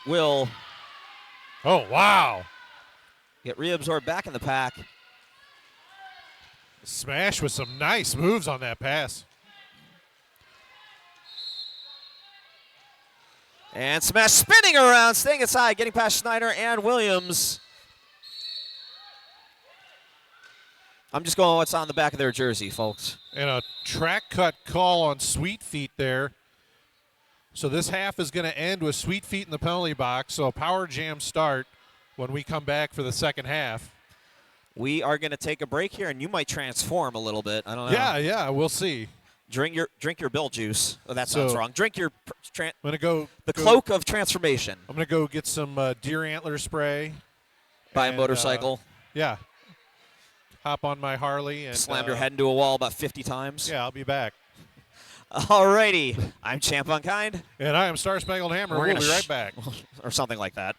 will Oh, wow. get reabsorbed back in the pack. Smash with some nice moves on that pass. And Smash spinning around, staying inside, getting past Schneider and Williams. I'm just going what's on the back of their jersey, folks. And a track cut call on Sweet Feet there. So this half is going to end with Sweet Feet in the penalty box. So a power jam start when we come back for the second half. We are going to take a break here, and you might transform a little bit. I don't know. Yeah, we'll see. Drink your Bill juice. Oh, that sounds wrong. Drink your I'm gonna go cloak of transformation. I'm gonna go get some deer antler spray. Buy a motorcycle. Yeah. Hop on my Harley and slam your head into a wall about 50 times. Yeah, I'll be back. Alrighty, I'm Champ Unkind, and I am Star Spangled Hammer. We'll be right back, or something like that.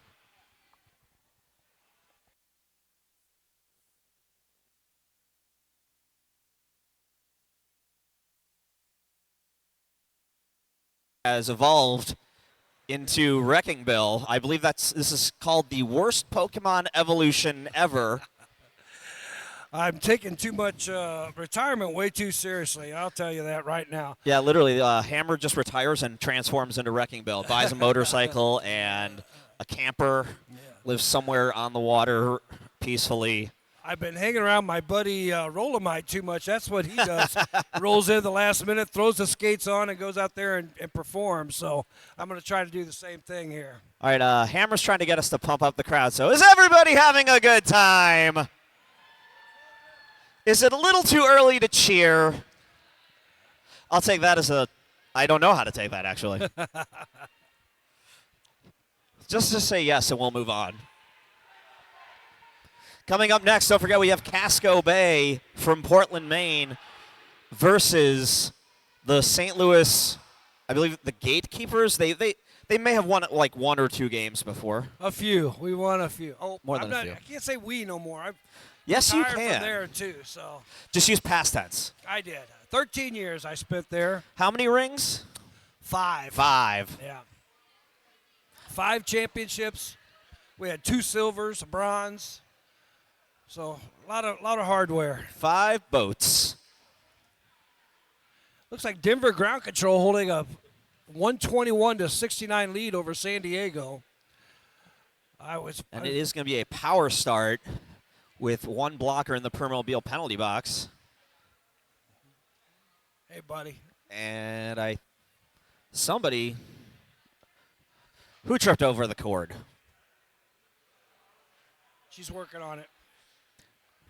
Has evolved into Wrecking Bill. I believe this is called the worst Pokemon evolution ever. I'm taking too much retirement way too seriously. I'll tell you that right now. Yeah, literally, Hammer just retires and transforms into Wrecking Bill. Buys a motorcycle and a camper, lives somewhere on the water peacefully. I've been hanging around my buddy Rolomite too much. That's what he does. Rolls in the last minute, throws the skates on, and goes out there and performs. So I'm going to try to do the same thing here. All right, Hammer's trying to get us to pump up the crowd. So is everybody having a good time? Is it a little too early to cheer? I'll take that as I don't know how to take that, actually. Just say yes, and we'll move on. Coming up next, don't forget we have Casco Bay from Portland, Maine versus the St. Louis, I believe the Gatekeepers. They may have won like 1 or 2 games before. A few. We won a few. Oh, more than a few. I can't say we no more. Yes, you retired can. From there too, so. Just use past tense. I did. 13 years I spent there. How many rings? 5. 5. Yeah. 5 championships. We had 2 silvers, a bronze. So a lot of hardware. 5 boats. Looks like Denver ground control holding a 121-69 lead over San Diego. And it is going to be a power start with 1 blocker in the Permobile penalty box. Hey, buddy. And somebody who tripped over the cord. She's working on it.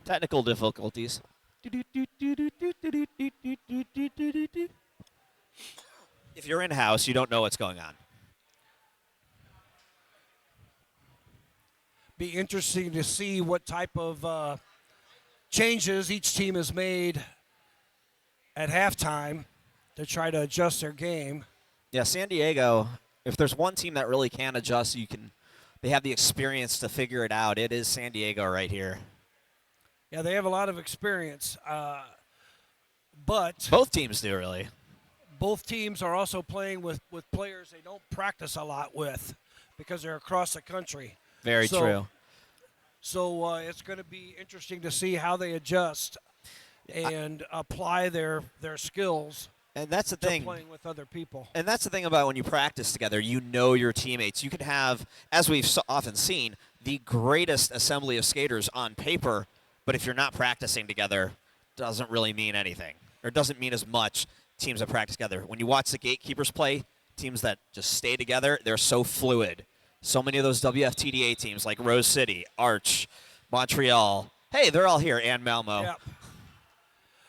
Technical difficulties. If you're in-house, you don't know what's going on. Be interesting to see what type of changes each team has made at halftime to try to adjust their game. Yeah, San Diego, if there's one team that really can adjust, they have the experience to figure it out. It is San Diego right here. Yeah, they have a lot of experience. But both teams do, really. Both teams are also playing with players they don't practice a lot with because they're across the country. Very true. So it's going to be interesting to see how they adjust and apply their skills. And that's the thing. Playing with other people. And that's the thing about when you practice together, you know your teammates. You can have, as we've often seen, the greatest assembly of skaters on paper, but if you're not practicing together, doesn't really mean anything, or doesn't mean as much. Teams that practice together. When you watch the Gatekeepers play, teams that just stay together, they're so fluid. So many of those WFTDA teams like Rose City, Arch, Montreal, hey, they're all here, and Malmo. Yep.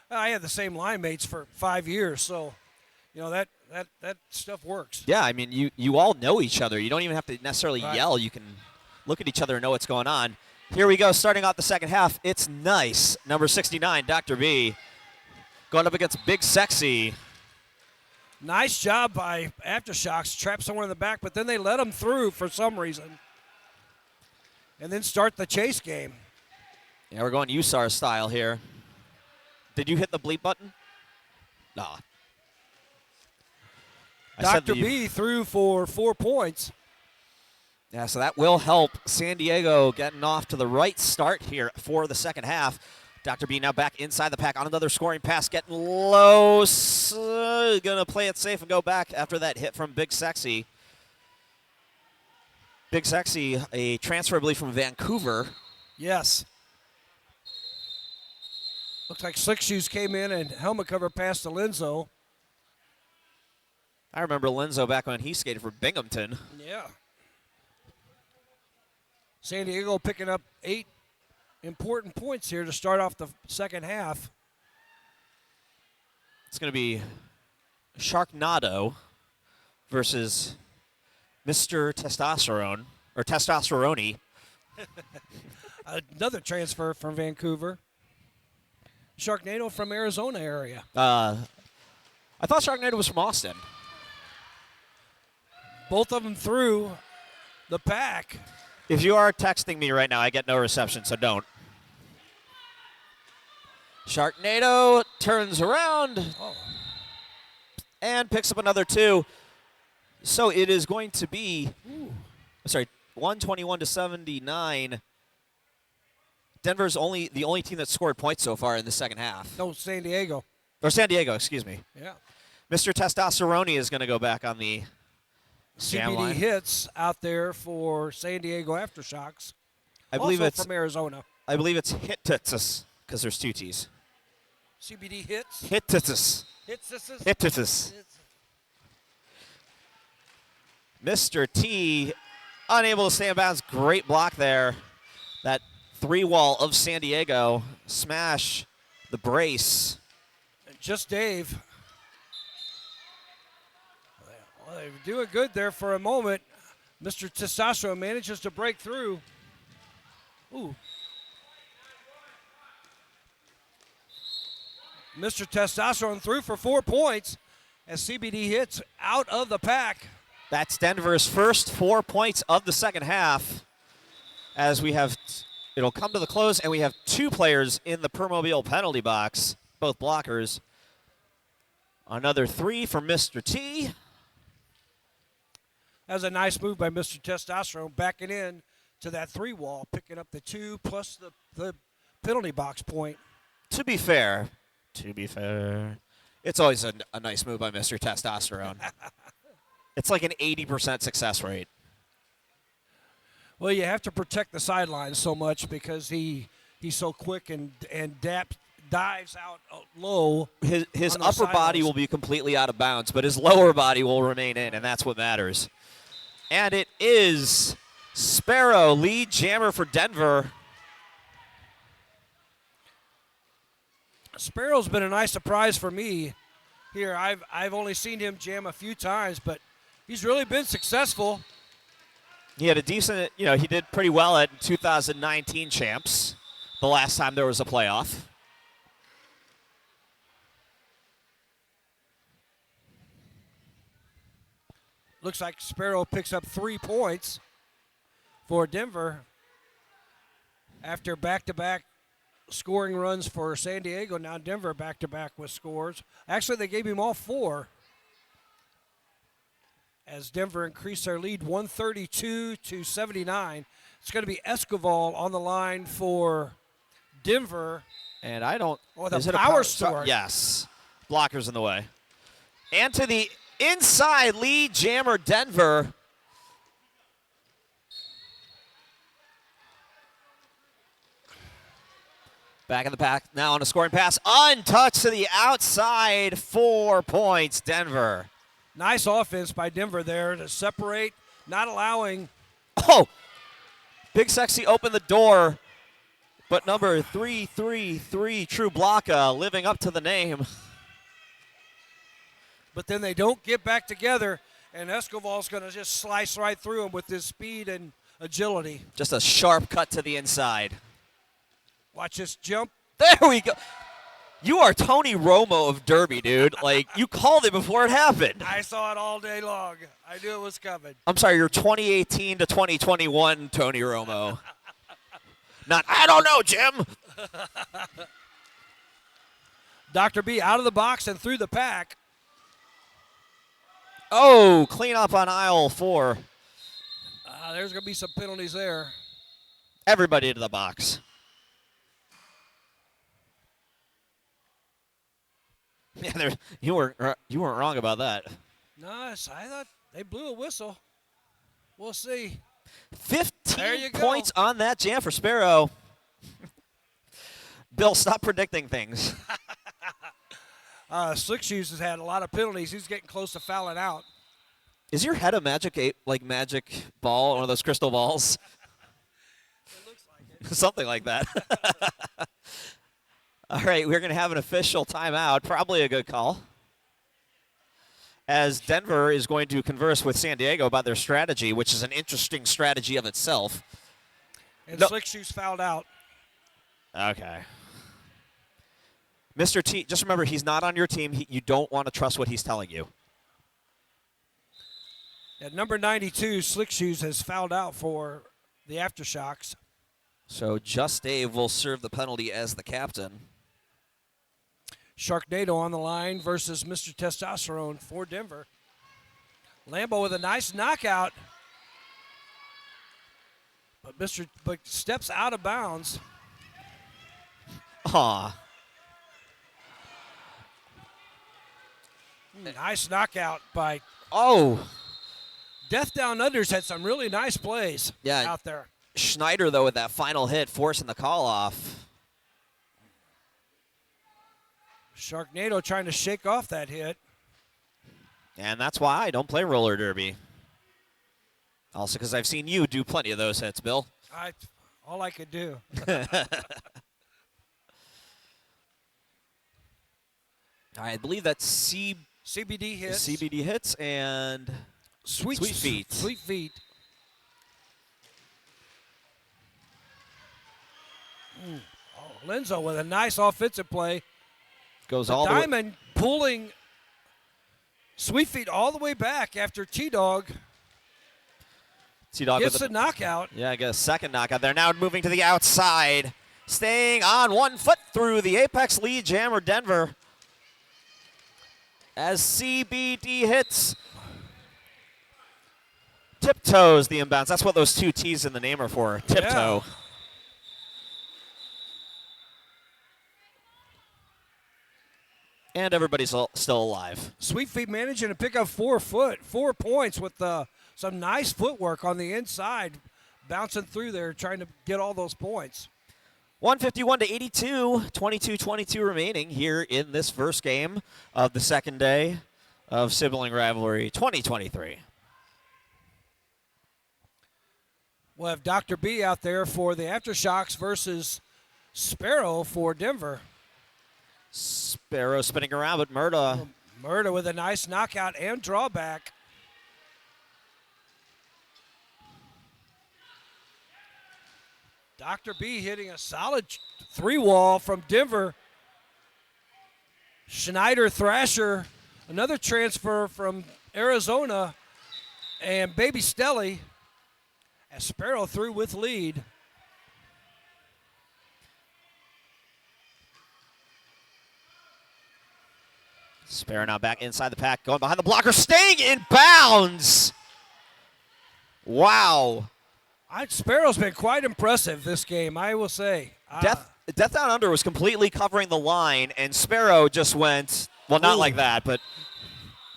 I had the same line mates for 5 years, so that stuff works. Yeah, I mean, you all know each other. You don't even have to necessarily yell. You can look at each other and know what's going on. Here we go, starting out the second half. It's nice. Number 69, Dr. B, going up against Big Sexy. Nice job by Aftershocks, trapped somewhere in the back, but then they let them through for some reason. And then start the chase game. Yeah, we're going USAR style here. Did you hit the bleep button? No. Dr. B threw for 4 points. Yeah, so that will help San Diego getting off to the right start here for the second half. Dr. B now back inside the pack on another scoring pass, getting low. Gonna play it safe and go back after that hit from Big Sexy. Big Sexy, a transfer, I believe, from Vancouver. Yes. Looks like Slick Shoes came in and helmet cover passed to Linzo. I remember Linzo back when he skated for Binghamton. Yeah. San Diego picking up 8 important points here to start off the second half. It's going to be Sharknado versus Mr. Testosterone, or Testosterone. Another transfer from Vancouver. Sharknado from Arizona area. I thought Sharknado was from Austin. Both of them through the pack. If you are texting me right now, I get no reception, so don't. Sharknado turns around and picks up another 2. So it is going to be, 121-79. Denver's the only team that scored points so far in the second half. No, San Diego. Or San Diego, excuse me. Yeah. Mr. Testosterone is going to go back on the CBD hits out there for San Diego Aftershocks. I believe also it's from Arizona. I believe it's Hittitus, because there's 2 T's. CBD hits. Hittitus. Hittitus. Mr. T, unable to stay in bounds. Great block there. That 3-wall of San Diego. Smash the brace. Just Dave. Well, they were doing good there for a moment. Mr. Testosterone manages to break through. Ooh. Mr. Testosterone threw for 4 points as CBD hits out of the pack. That's Denver's first 4 points of the second half. As we have, it'll come to the close, and we have 2 players in the Permobile penalty box, both blockers. Another 3 for Mr. T. That was a nice move by Mr. Testosterone, backing in to that 3-wall, picking up the 2 plus the penalty box point. To be fair, it's always a nice move by Mr. Testosterone. It's like an 80% success rate. Well, you have to protect the sidelines so much because he's so quick and dives out low. His upper body will be completely out of bounds, but his lower body will remain in, and that's what matters. And it is Sparrow, lead jammer for Denver. Sparrow's been a nice surprise for me here. I've only seen him jam a few times, but he's really been successful. He had a decent, he did pretty well at 2019 champs, the last time there was a playoff. Looks like Sparrow picks up 3 points for Denver after back-to-back scoring runs for San Diego. Now Denver back-to-back with scores. Actually, they gave him all 4 as Denver increased their lead 132-79. It's going to be Escobar on the line for Denver. And I don't. Oh, the is it a power store. Yes. Blockers in the way. And to the inside, lead jammer Denver. Back in the pack now on a scoring pass. Untouched to the outside. 4 points, Denver. Nice offense by Denver there to separate, not allowing. Oh! Big Sexy opened the door, but number 333, True Blocka, living up to the name. But then they don't get back together, and Escobar's going to just slice right through him with his speed and agility. Just a sharp cut to the inside. Watch this jump. There we go. You are Tony Romo of Derby, dude. Like, you called it before it happened. I saw it all day long. I knew it was coming. I'm sorry, you're 2018 to 2021 Tony Romo. Not, I don't know, Jim. Dr. B out of the box and through the pack. Oh, clean up on aisle 4. There's going to be some penalties there. Everybody to the box. Yeah, you weren't wrong about that. Nice. I thought they blew a whistle. We'll see. 15 points on that jam for Sparrow. Bill, stop predicting things. Slick Shoes has had a lot of penalties. He's getting close to fouling out. Is your head a magic ball, one of those crystal balls? It looks like it. Something like that. All right, we're going to have an official timeout. Probably a good call. As Denver is going to converse with San Diego about their strategy, which is an interesting strategy of itself. And Slick Shoes fouled out. Okay. Mr. T, just remember, he's not on your team. You don't want to trust what he's telling you. At number 92, Slick Shoes has fouled out for the Aftershocks. So Just Dave will serve the penalty as the captain. Sharknado on the line versus Mr. Testosterone for Denver. Lambo with a nice knockout. But steps out of bounds. Aw. Nice knockout by. Oh. Death Down Unders had some really nice plays out there. Schneider, though, with that final hit, forcing the call off. Sharknado trying to shake off that hit. And that's why I don't play roller derby. Also because I've seen you do plenty of those hits, Bill. All I could do. I believe that's CBD hits. CBD hits and Sweet Feet. Sweet Feet. Oh, Lenzo with a nice offensive play. Goes all the way. Diamond pulling Sweet Feet all the way back after T-Dog gets a knockout. Yeah, I guess second knockout. They're now moving to the outside. Staying on 1 foot through the Apex lead jammer Denver. As CBD hits. Tiptoes the inbounds. That's what those 2 T's in the name are for. Tiptoe. Yeah. And everybody's still alive. Sweet Feet managing to pick up 4 points with some nice footwork on the inside, bouncing through there, trying to get all those points. 151 to 82, 22-22 remaining here in this first game of the second day of Sibling Rivalry 2023. We'll have Dr. B out there for the Aftershocks versus Sparrow for Denver. Sparrow spinning around, but Murda. Murda with a nice knockout and drawback. Dr. B hitting a solid 3-wall from Denver. Schneider Thrasher, another transfer from Arizona, and Baby Stelly as Sparrow through with lead. Sparrow now back inside the pack, going behind the blocker, staying in bounds. Wow. Sparrow's been quite impressive this game, I will say. Death Down Under was completely covering the line, and Sparrow just went, well, not like that, but.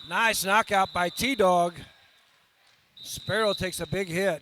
Nice knockout by T-Dog. Sparrow takes a big hit.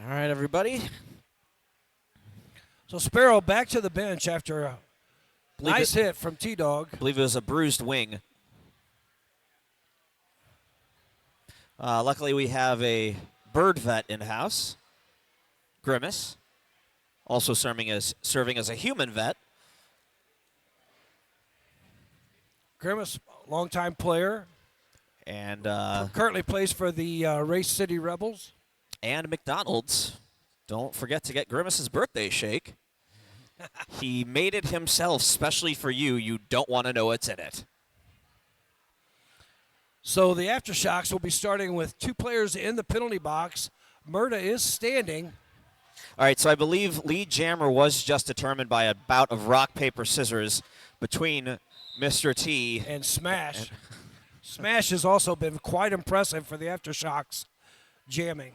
All right, everybody. So Sparrow back to the bench after a nice hit from T-Dog. I believe it was a bruised wing. Luckily, we have a bird vet in-house, Grimace, also serving as a human vet. Grimace, longtime player, and currently plays for the Race City Rebels. And McDonald's. Don't forget to get Grimace's birthday shake. He made it himself specially for you. You don't want to know what's in it. So the Aftershocks will be starting with 2 players in the penalty box. Murda is standing. All right, so I believe lead jammer was just determined by a bout of rock, paper, scissors between Mr. T and Smash. Smash has also been quite impressive for the Aftershocks jamming.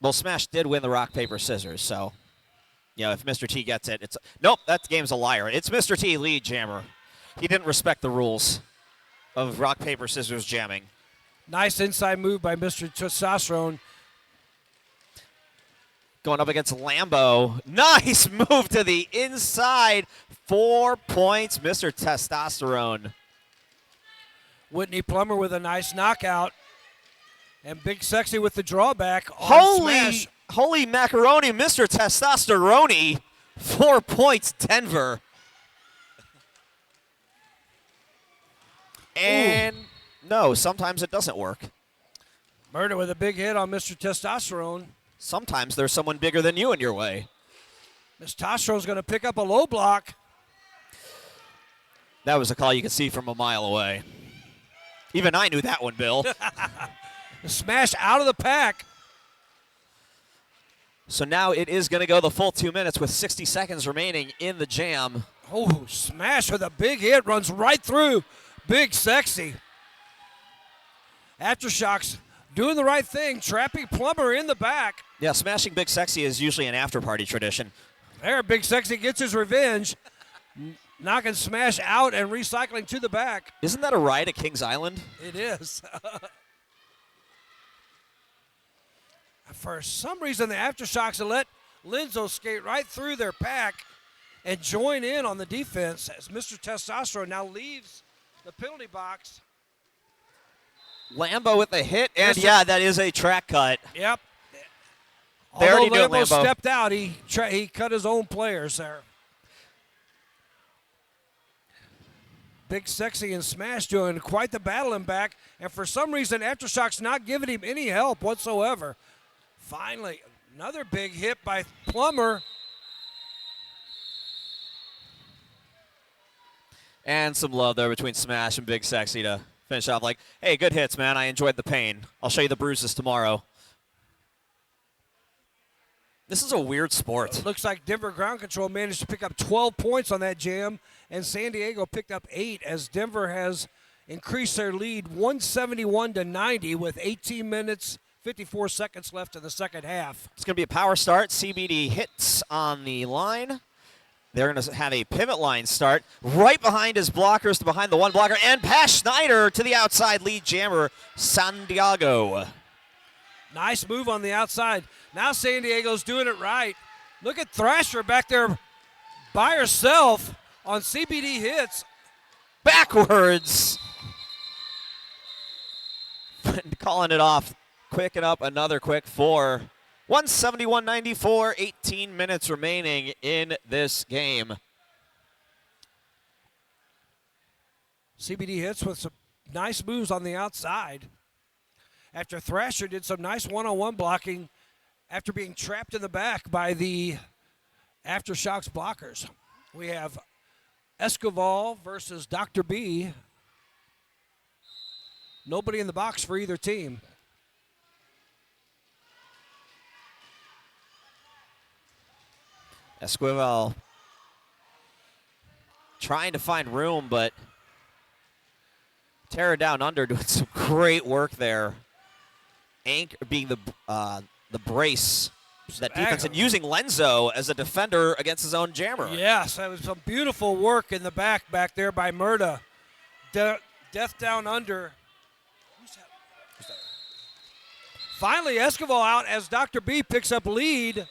Well, Smash did win the rock, paper, scissors, so, you know, if Mr. T gets it, it's... Nope, that game's a liar. It's Mr. T, lead jammer. He didn't respect the rules of rock, paper, scissors jamming. Nice inside move by Mr. Testosterone. Going up against Lambo. Nice move to the inside. 4 points, Mr. Testosterone. Whitney Plummer with a nice knockout. And Big Sexy with the drawback on Smash. Holy macaroni, Mr. Testosterone. 4 points, Denver. And no, sometimes it doesn't work. Murda with a big hit on Mr. Testosterone. Sometimes there's someone bigger than you in your way. Mr. Testosterone's going to pick up a low block. That was a call you could see from a mile away. Even I knew that one, Bill. Smash out of the pack. So now it is going to go the full 2 minutes with 60 seconds remaining in the jam. Oh, Smash with a big hit, runs right through Big Sexy. Aftershocks doing the right thing, trapping Plummer in the back. Yeah, smashing Big Sexy is usually an after-party tradition. There, Big Sexy gets his revenge, knocking Smash out and recycling to the back. Isn't that a ride at Kings Island? It is. For some reason, the Aftershocks let Linzo skate right through their pack and join in on the defense as Mr. Testosterone now leaves the penalty box. Lambo with the hit, and yeah, that is a track cut. Yep. They already Although knew it, Lambo Lambo. stepped out, he cut his own players there. Big Sexy and Smash doing quite the battle in back, and for some reason, Aftershocks not giving him any help whatsoever. Finally, another big hit by Plummer. And some love there between Smash and Big Sexy to finish off like, hey, good hits, man. I enjoyed the pain. I'll show you the bruises tomorrow. This is a weird sport. It looks like Denver Ground Control managed to pick up 12 points on that jam, and San Diego picked up 8 as Denver has increased their lead 171-90 with 18 minutes, 54 seconds left in the second half. It's going to be a power start. CBD hits on the line. They're going to have a pivot line start right behind his blockers to behind the one blocker, and pass Schneider to the outside lead jammer, San Diego. Nice move on the outside. Now San Diego's doing it right. Look at Thrasher back there by herself on CBD hits. Backwards. Calling it off. Quicken up another quick 4. 171-94, 18 minutes remaining in this game. CBD hits with some nice moves on the outside. After Thrasher did some nice one-on-one blocking after being trapped in the back by the Aftershocks blockers. We have Escoval versus Dr. B. Nobody in the box for either team. Esquivel trying to find room, but Terra down under doing some great work there. Being the brace, that defense, and using Lenzo as a defender against his own jammer. Yes, that was some beautiful work in the back there by Murda. Death down under. Who's that? Finally, Escoval out as Dr. B picks up lead.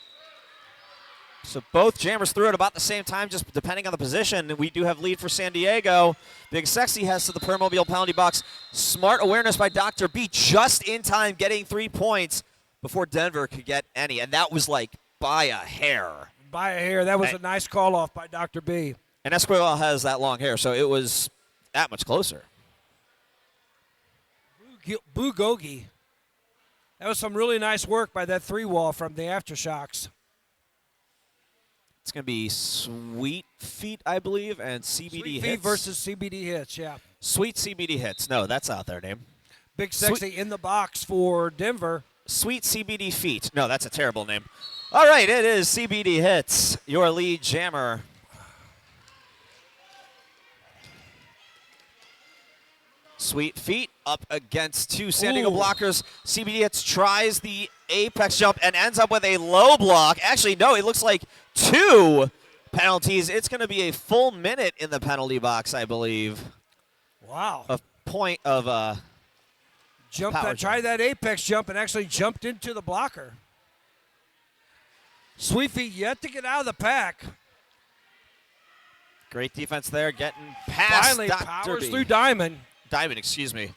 So both jammers threw at about the same time, just depending on the position. We do have lead for San Diego. Big Sexy has to the Permobile penalty box. Smart awareness by Dr. B just in time, getting 3 points before Denver could get any. And that was like by a hair. By a hair. That was a nice call off by Dr. B. And Esquivel has that long hair, so it was that much closer. Bugogi. That was some really nice work by that 3-wall from the Aftershocks. It's going to be Sweet Feet, I believe, and CBD Sweet Hits. Feet versus CBD Hits, yeah. Sweet CBD Hits. No, that's out their name. Big Sexy in the box for Denver. Sweet CBD Feet. No, that's a terrible name. All right, it is CBD Hits, your lead jammer. Sweet Feet up against 2 San Diego blockers. CBD Hits tries the apex jump and ends up with a low block. Actually, no, it looks like 2 penalties. It's going to be a full minute in the penalty box, I believe. Wow. A point of tried that apex jump and actually jumped into the blocker. Sweet Feet yet to get out of the pack. Great defense there, getting past Finally Dr. powers B. through Diamond. Diamond, excuse me.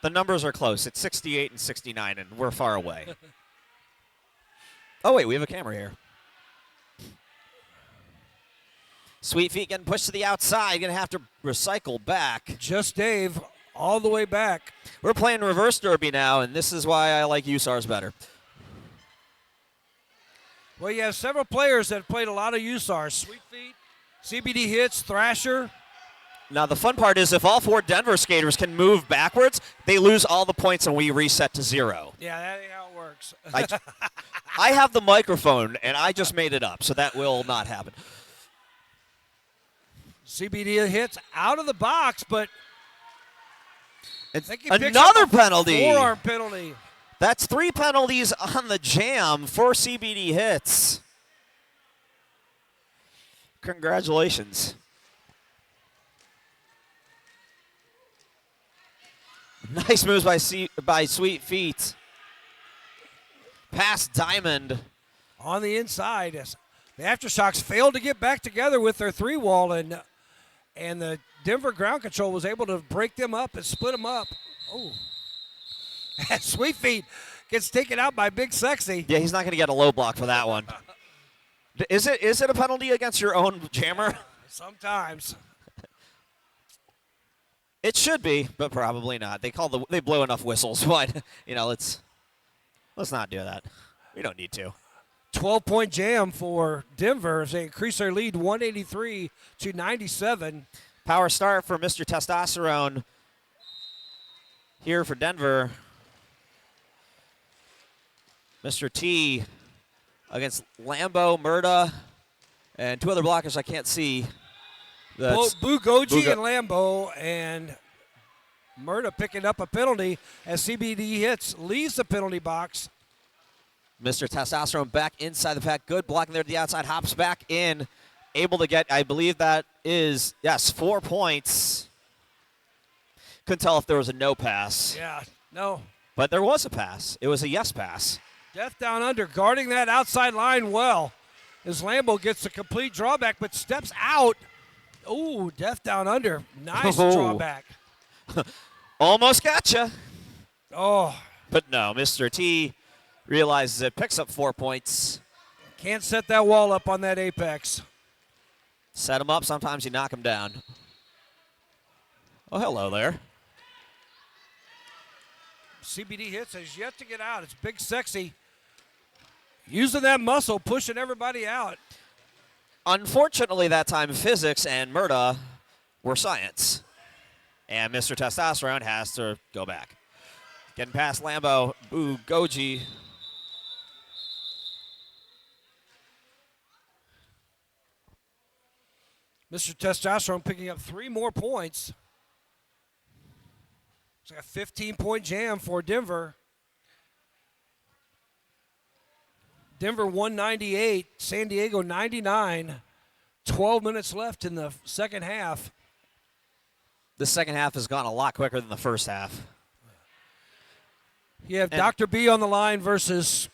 The numbers are close. It's 68 and 69, and we're far away. Oh, wait, we have a camera here. Sweet Feet getting pushed to the outside. Going to have to recycle back. Just Dave all the way back. We're playing reverse derby now, and this is why I like USARs better. Well, you have several players that have played a lot of USARs. Sweet Feet, CBD Hits, Thrasher. Now, the fun part is if all 4 Denver skaters can move backwards, they lose all the points and we reset to 0. Yeah, that ain't how it works. I have the microphone, and I just made it up, so that will not happen. CBD Hits out of the box, but I think he picks another up a penalty. Forearm penalty. That's 3 penalties on the jam for CBD Hits. Congratulations. Nice moves by Sweet Feet. Past Diamond. on the inside. As the Aftershocks failed to get back together with their 3-wall, and the Denver ground control was able to break them up and split them up. Oh. Sweet Feet gets taken out by Big Sexy. Yeah, he's not going to get a low block for that one. Is it a penalty against your own jammer? Sometimes. It should be, but probably not. They blow enough whistles, but let's not do that. We don't need to. 12-point jam for Denver as they increase their lead 183 to 97. Power start for Mr. Testosterone here for Denver. Mr. T against Lambo, Murda, and 2 other blockers I can't see. Bugoji and Lambo, and Murda picking up a penalty as CBD hits, leaves the penalty box. Mr. Testosterone back inside the pack. Good blocking there to the outside. Hops back in. Able to get, I believe that is, 4 points. Couldn't tell if there was a no pass. Yeah, no. But there was a pass. It was a yes pass. Death down under, guarding that outside line well. As Lambo gets a complete drawback, but steps out. Ooh, Death down under. Nice drawback. Almost gotcha. Oh. But no, Mr. T realizes it, picks up 4 points. Can't set that wall up on that apex. Set him up, sometimes you knock him down. Oh, hello there. CBD hits has yet to get out. It's Big Sexy using that muscle, pushing everybody out. Unfortunately, that time physics and Murda were science. And Mr. Testosterone has to go back. Getting past Lambo, Goji. Mr. Testosterone picking up 3 more points. It's like a 15-point jam for Denver. Denver 198, San Diego 99. 12 minutes left in the second half. The second half has gone a lot quicker than the first half. You have Dr. B on the line versus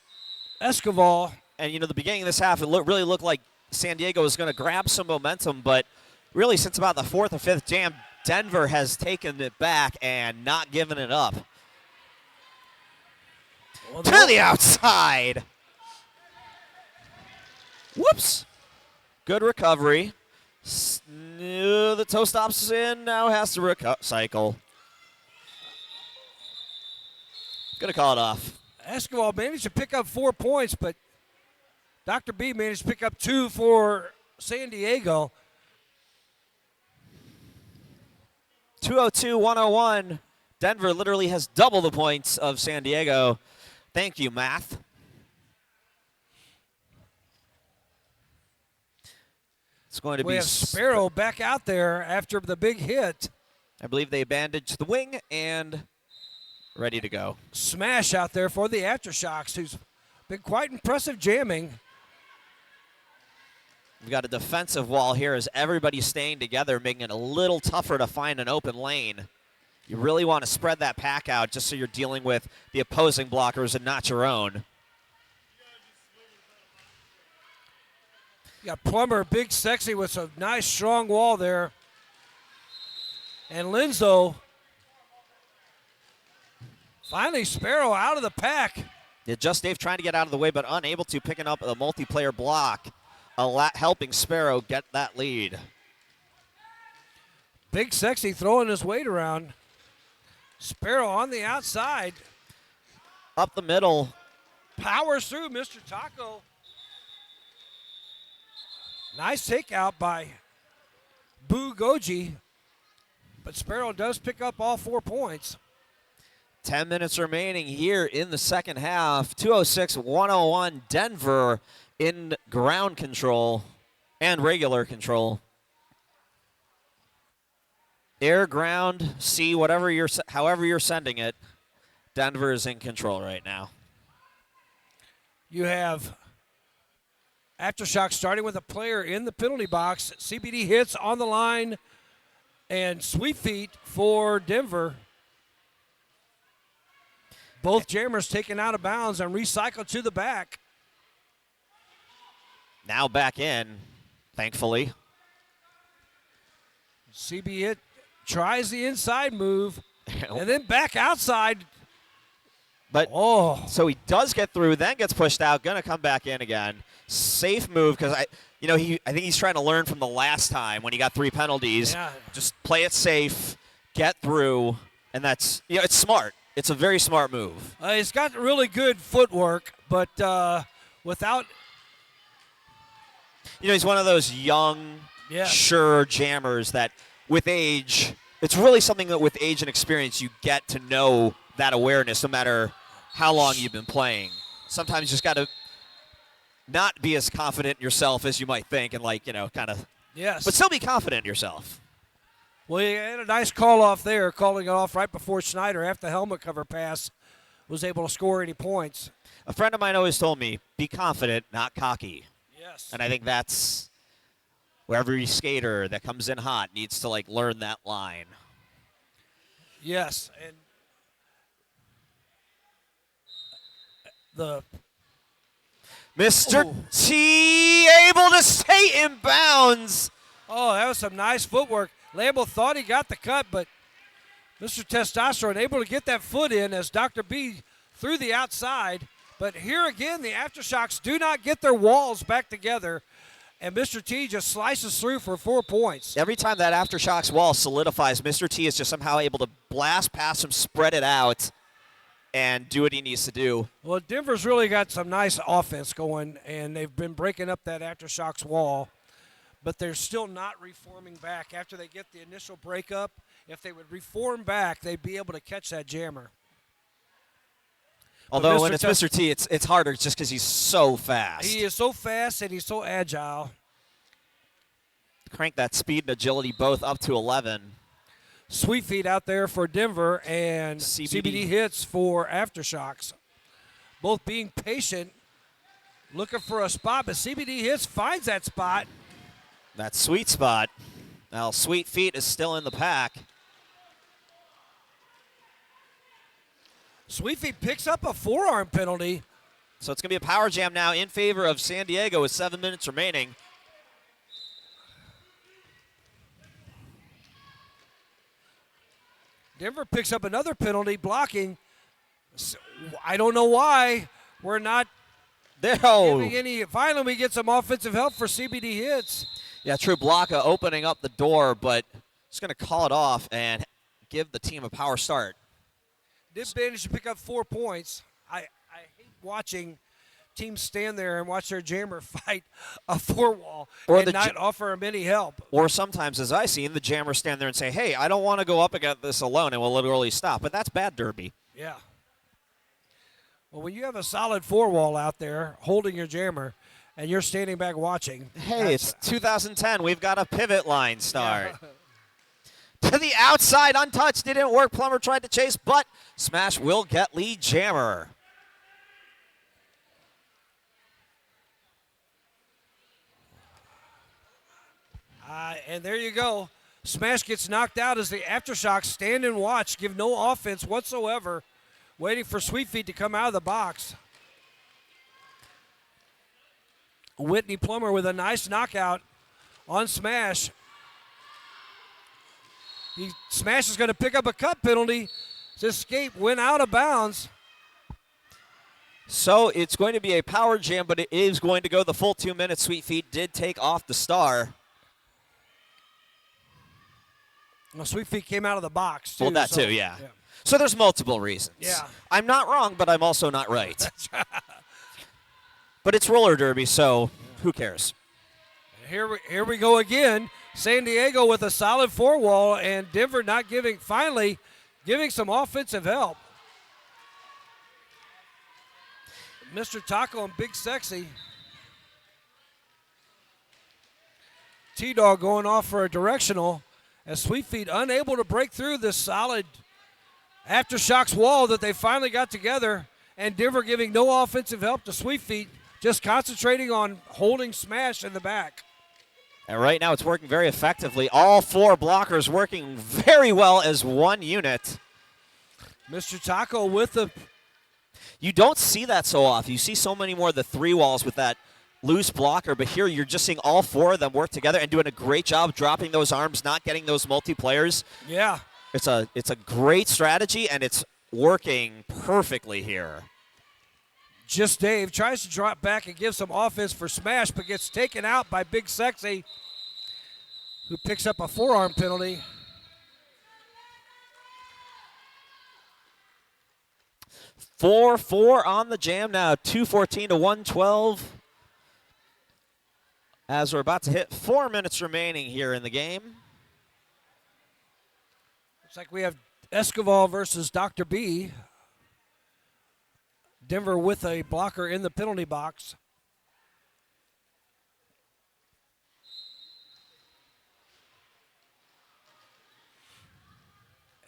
Escobar. And, the beginning of this half, it really looked like San Diego was going to grab some momentum, but really since about the 4th or 5th jam, Denver has taken it back and not given it up. Well, to the outside. Whoops. Good recovery. The toe stops in, now has to cycle. Gonna call it off. Escobar managed to pick up 4 points, but Dr. B managed to pick up 2 for San Diego. 202-101. Denver literally has double the points of San Diego. Thank you, math. It's going to we be have Sparrow back out there after the big hit. I believe they bandaged the wing and ready to go. Smash out there for the Aftershocks, who's been quite impressive jamming. We've got a defensive wall here as everybody's staying together, making it a little tougher to find an open lane. You really want to spread that pack out just so you're dealing with the opposing blockers and not your own. You got Plumber, Big Sexy with a nice strong wall there. And Linzo. Finally, Sparrow out of the pack. Yeah, just Dave trying to get out of the way, but unable to, picking up a multiplayer block, helping Sparrow get that lead. Big Sexy throwing his weight around. Sparrow on the outside. Up the middle. Powers through Mr. Taco. Nice takeout by Goji. But Sparrow does pick up all 4 points. 10 minutes remaining here in the second half. 206-101 Denver in ground control and regular control. Air, ground, sea, however you're sending it, Denver is in control right now. You have Aftershock starting with a player in the penalty box. CBD hits on the line and Sweet Feet for Denver. Both jammers taken out of bounds and recycled to the back. Now back in, thankfully. CB it tries the inside move and then back outside. But so he does get through, then gets pushed out, gonna come back in again. Safe move because I think he's trying to learn from the last time when he got 3 penalties. Yeah. Just play it safe, get through, and that's it's smart. It's a very smart move. He's got really good footwork, but without. He's one of those young, Yeah. sure jammers that with age, it's really something that with age and experience you get to know that awareness no matter how long you've been playing. Sometimes you just got to not be as confident in yourself as you might think and kind of. Yes. But still be confident in yourself. Well, he had a nice call off there, calling it off right before Schneider, after the helmet cover pass, was able to score any points. A friend of mine always told me, be confident, not cocky. Yes. And I think that's where every skater that comes in hot needs to learn that line. Yes, and the Mr. T able to stay in bounds. Oh, that was some nice footwork. Lamble thought he got the cut, but Mr. Testosterone able to get that foot in as Dr. B threw the outside. But here again, the Aftershocks do not get their walls back together, and Mr. T just slices through for 4 points. Every time that Aftershocks wall solidifies, Mr. T is just somehow able to blast past him, spread it out, and do what he needs to do. Well, Denver's really got some nice offense going, and they've been breaking up that Aftershocks wall, but they're still not reforming back. After they get the initial breakup, if they would reform back, they'd be able to catch that jammer. Although when it's Mr. T, it's harder just because he's so fast. He is so fast and he's so agile. Crank that speed and agility both up to 11. Sweet feet out there for Denver and CBD hits for Aftershocks. Both being patient, looking for a spot, but CBD hits finds that spot. That sweet spot. Now, Sweet Feet is still in the pack. Sweet Feet picks up a forearm penalty. So it's going to be a power jam now in favor of San Diego with 7 minutes remaining. Denver picks up another penalty, blocking. I don't know why we're not giving any. Finally, we get some offensive help for CBD hits. Yeah, true. Blocka opening up the door, but just going to call it off and give the team a power start. Did manage to pick up 4 points. I hate watching teams stand there and watch their jammer fight a 4-wall and not offer him any help. Or sometimes, as I've seen, the jammer stand there and say, hey, I don't want to go up against this alone, and we'll literally stop. But that's bad derby. Yeah. Well, when you have a solid 4-wall out there holding your jammer and you're standing back watching. Hey, it's 2010. We've got a pivot line start. Yeah. To the outside, untouched, didn't work. Plummer tried to chase, but smash will get lead jammer. And there you go. Smash gets knocked out as the Aftershocks stand and watch, give no offense whatsoever, waiting for Sweet Feet to come out of the box. Whitney Plummer with a nice knockout on Smash. Smash is going to pick up a cut penalty. His escape went out of bounds. So it's going to be a power jam, but it is going to go the full 2 minutes. Sweet Feet did take off the star. Well, Sweet Feet came out of the box, too. Well, that too, yeah. So there's multiple reasons. Yeah. I'm not wrong, but I'm also not right. But it's roller derby, so who cares? Here we go again. San Diego with a solid 4-wall, and Denver not finally giving some offensive help. Mr. Taco and Big Sexy. T-Dog going off for a directional as Sweet Feet unable to break through this solid Aftershocks wall that they finally got together, and Denver giving no offensive help to Sweet Feet, just concentrating on holding Smash in the back. And right now it's working very effectively. All 4 blockers working very well as one unit. Mr. Taco with the... You don't see that so often. You see so many more of the 3 walls with that loose blocker, but here you're just seeing all 4 of them work together and doing a great job dropping those arms, not getting those multiplayers. Yeah. It's a great strategy, and it's working perfectly here. Just Dave tries to drop back and give some offense for Smash, but gets taken out by Big Sexy, who picks up a forearm penalty. Four on the jam now, 2:14 to 1:12. As we're about to hit 4 minutes remaining here in the game. Looks like we have Escobar versus Dr. B. Denver with a blocker in the penalty box.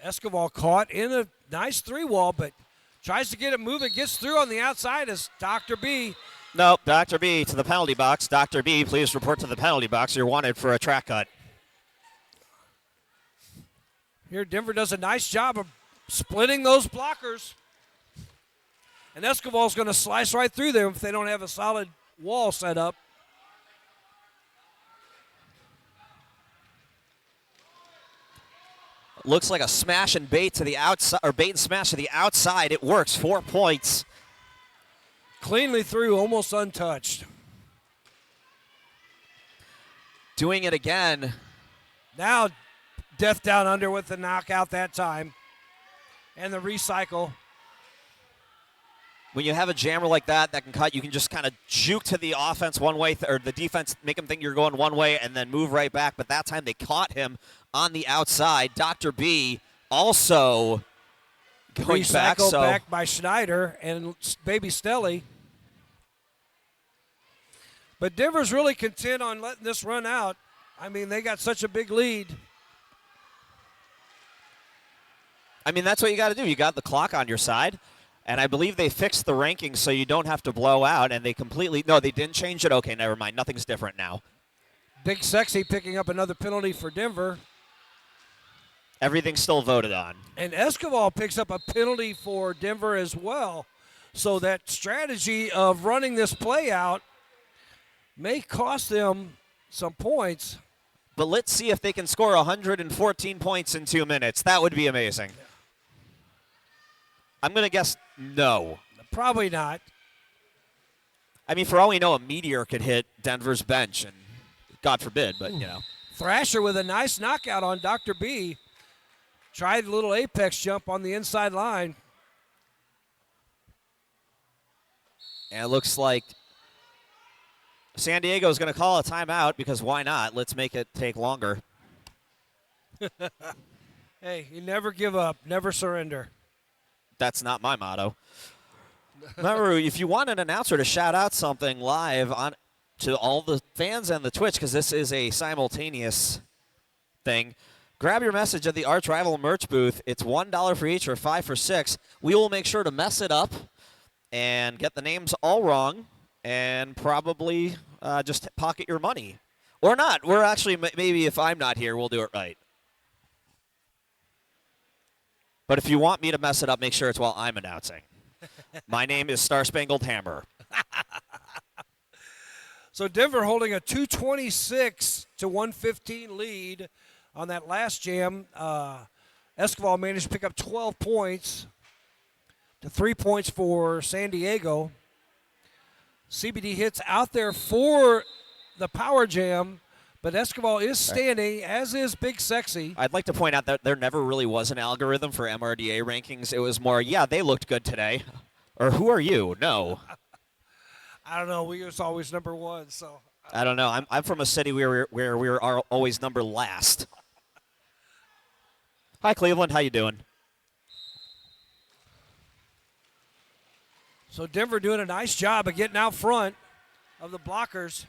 Escobar caught in a nice 3-wall, but tries to get it moving, gets through on the outside as Dr. B. Nope, Dr. B to the penalty box. Dr. B, please report to the penalty box. You're wanted for a track cut. Here, Denver does a nice job of splitting those blockers. And Escobar's going to slice right through them if they don't have a solid wall set up. Looks like a smash and bait to the outside, or bait and smash to the outside. It works. 4 points. Cleanly through, almost untouched. Doing it again. Now, Death Down Under with the knockout that time. And the recycle. When you have a jammer like that can cut, you can just kind of juke to the offense one way, or the defense, make them think you're going one way and then move right back. But that time they caught him on the outside. Dr. B also going back. Recycle back by Schneider and Baby Stelly. But Denver's really content on letting this run out. I mean, they got such a big lead. I mean, that's what you got to do. You got the clock on your side. And I believe they fixed the rankings so you don't have to blow out, and they completely – no, they didn't change it. Okay, never mind. Nothing's different now. Big Sexy picking up another penalty for Denver. Everything's still voted on. And Escobar picks up a penalty for Denver as well. So that strategy of running this play out may cost them some points. But let's see if they can score 114 points in 2 minutes. That would be amazing. I'm going to guess no. Probably not. I mean, for all we know, a meteor could hit Denver's bench, and God forbid, but, you know. Thrasher with a nice knockout on Dr. B. Tried a little apex jump on the inside line. And it looks like San Diego is going to call a timeout because why not? Let's make it take longer. Hey, you never give up, never surrender. That's not my motto. Remember, if you want an announcer to shout out something live on to all the fans and the Twitch, because this is a simultaneous thing, grab your message at the Arch Rival merch booth. It's $1 for each or $5 for 6. We will make sure to mess it up and get the names all wrong and probably just pocket your money. Or not. We're actually, maybe if I'm not here, we'll do it right. But if you want me to mess it up, make sure it's while I'm announcing. My name is Star Spangled Hammer. So Denver holding a 226 to 115 lead on that last jam. Escobar managed to pick up 12 points to 3 points for San Diego. CBD hits out there for the power jam. But Escobar is standing, as is Big Sexy. I'd like to point out that there never really was an algorithm for MRDA rankings. It was more, yeah, they looked good today. Or who are you? No. I don't know. We was always number one, so. I don't know. I'm from a city where we are always number last. Hi, Cleveland. How you doing? So Denver doing a nice job of getting out front of the blockers.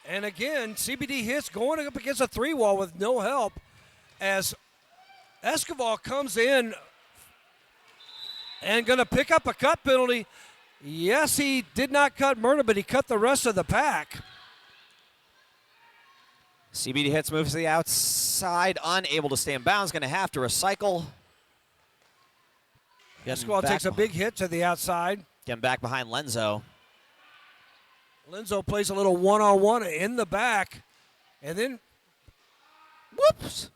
And again, CBD hits going up against a 3-wall with no help as Escobar comes in and going to pick up a cut penalty. Yes, he did not cut Myrna, but he cut the rest of the pack. CBD hits, moves to the outside, unable to stay in bounds, going to have to recycle. Escobar takes a big hit to the outside. Getting back behind Lenzo. Lenzo plays a little one-on-one in the back, and then, whoops.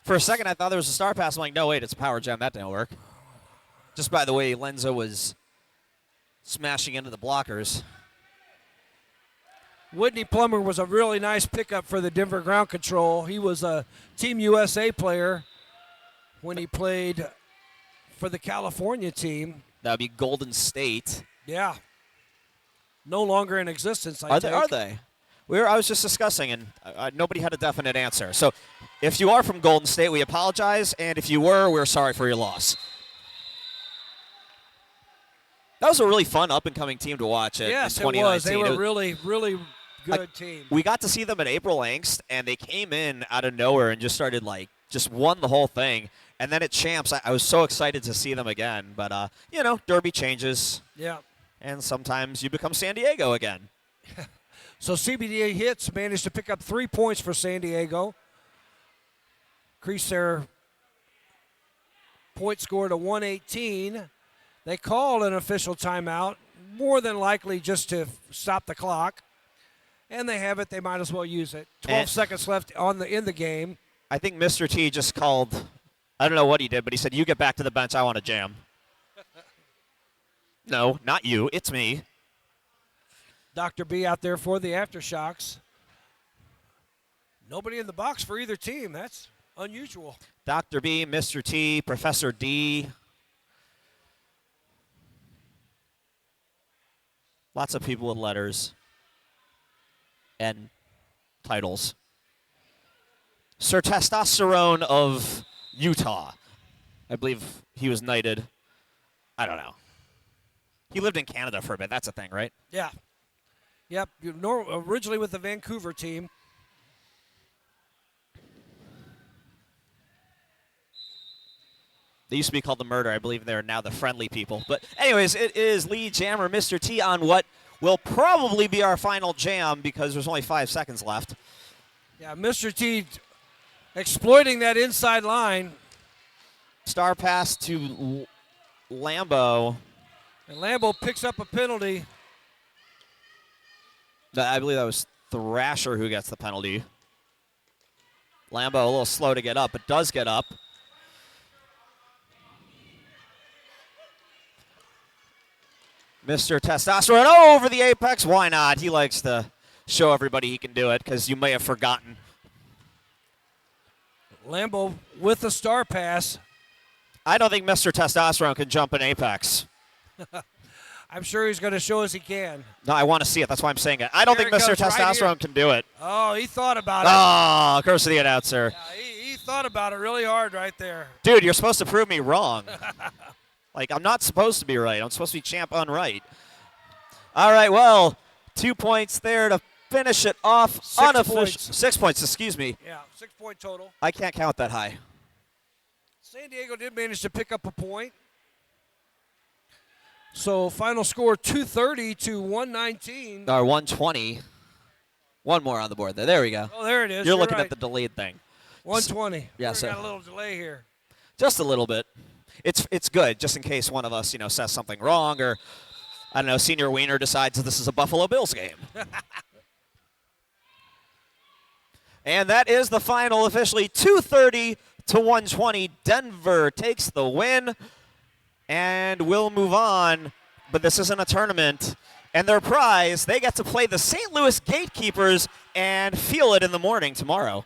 For a second, I thought there was a star pass. I'm like, no, wait, it's a power gem. That didn't work. Just by the way, Lenzo was smashing into the blockers. Whitney Plummer was a really nice pickup for the Denver ground control. He was a Team USA player when he played for the California team. That would be Golden State. Yeah. No longer in existence, Are they? I was just discussing, and nobody had a definite answer. So if you are from Golden State, we apologize, and if you were, we're sorry for your loss. That was a really fun up-and-coming team to watch in 2019. Yes, it was. They were really, really good team. We got to see them at April Angst, and they came in out of nowhere and just started, just won the whole thing. And then at Champs, I was so excited to see them again. But, Derby changes. Yeah. And sometimes you become San Diego again. So CBDA Hits managed to pick up 3 points for San Diego. Increased their point score to 118. They called an official timeout, more than likely just to stop the clock. And they have it. They might as well use it. 12 seconds left in the game. I think Mr. T just called, I don't know what he did, but he said, you get back to the bench. I want to jam. No, not you. It's me. Dr. B out there for the Aftershocks. Nobody in the box for either team. That's unusual. Dr. B, Mr. T, Professor D. Lots of people with letters and titles. Sir Testosterone of Utah. I believe he was knighted. I don't know. He lived in Canada for a bit. That's a thing, right? Yeah. Yep. Originally with the Vancouver team. They used to be called the Murder. I believe they're now the Friendly People. But anyways, it is Lee Jammer, Mr. T on what will probably be our final jam because there's only 5 seconds left. Yeah, Mr. T exploiting that inside line. Star pass to Lambo. And Lambo picks up a penalty. I believe that was Thrasher who gets the penalty. Lambo a little slow to get up, but does get up. Mr. Testosterone over the apex. Why not? He likes to show everybody he can do it because you may have forgotten. Lambo with the star pass. I don't think Mr. Testosterone can jump an apex. I'm sure he's going to show us he can. No, I want to see it. That's why I'm saying it. I don't think Mr. Testosterone can do it. Oh, he thought about it. Oh, curse of the announcer. Yeah, he thought about it really hard right there. Dude, you're supposed to prove me wrong. I'm not supposed to be right. I'm supposed to be champ unright. All right, well, 2 points there to finish it off. 6 points. 6 points, excuse me. Yeah, 6 point total. I can't count that high. San Diego did manage to pick up a point. So final score 230 to 119. Or 120. One more on the board there. There we go. Oh, there it is. You're looking right. at the delayed thing. 120. Yeah, so got a little delay here. Just a little bit. It's good, just in case one of us, says something wrong, or I don't know, Senior Wiener decides that this is a Buffalo Bills game. And that is the final, officially 230 to 120. Denver takes the win, and we'll move on. But this isn't a tournament, and their prize, they get to play the St. Louis Gatekeepers and feel it in the morning tomorrow.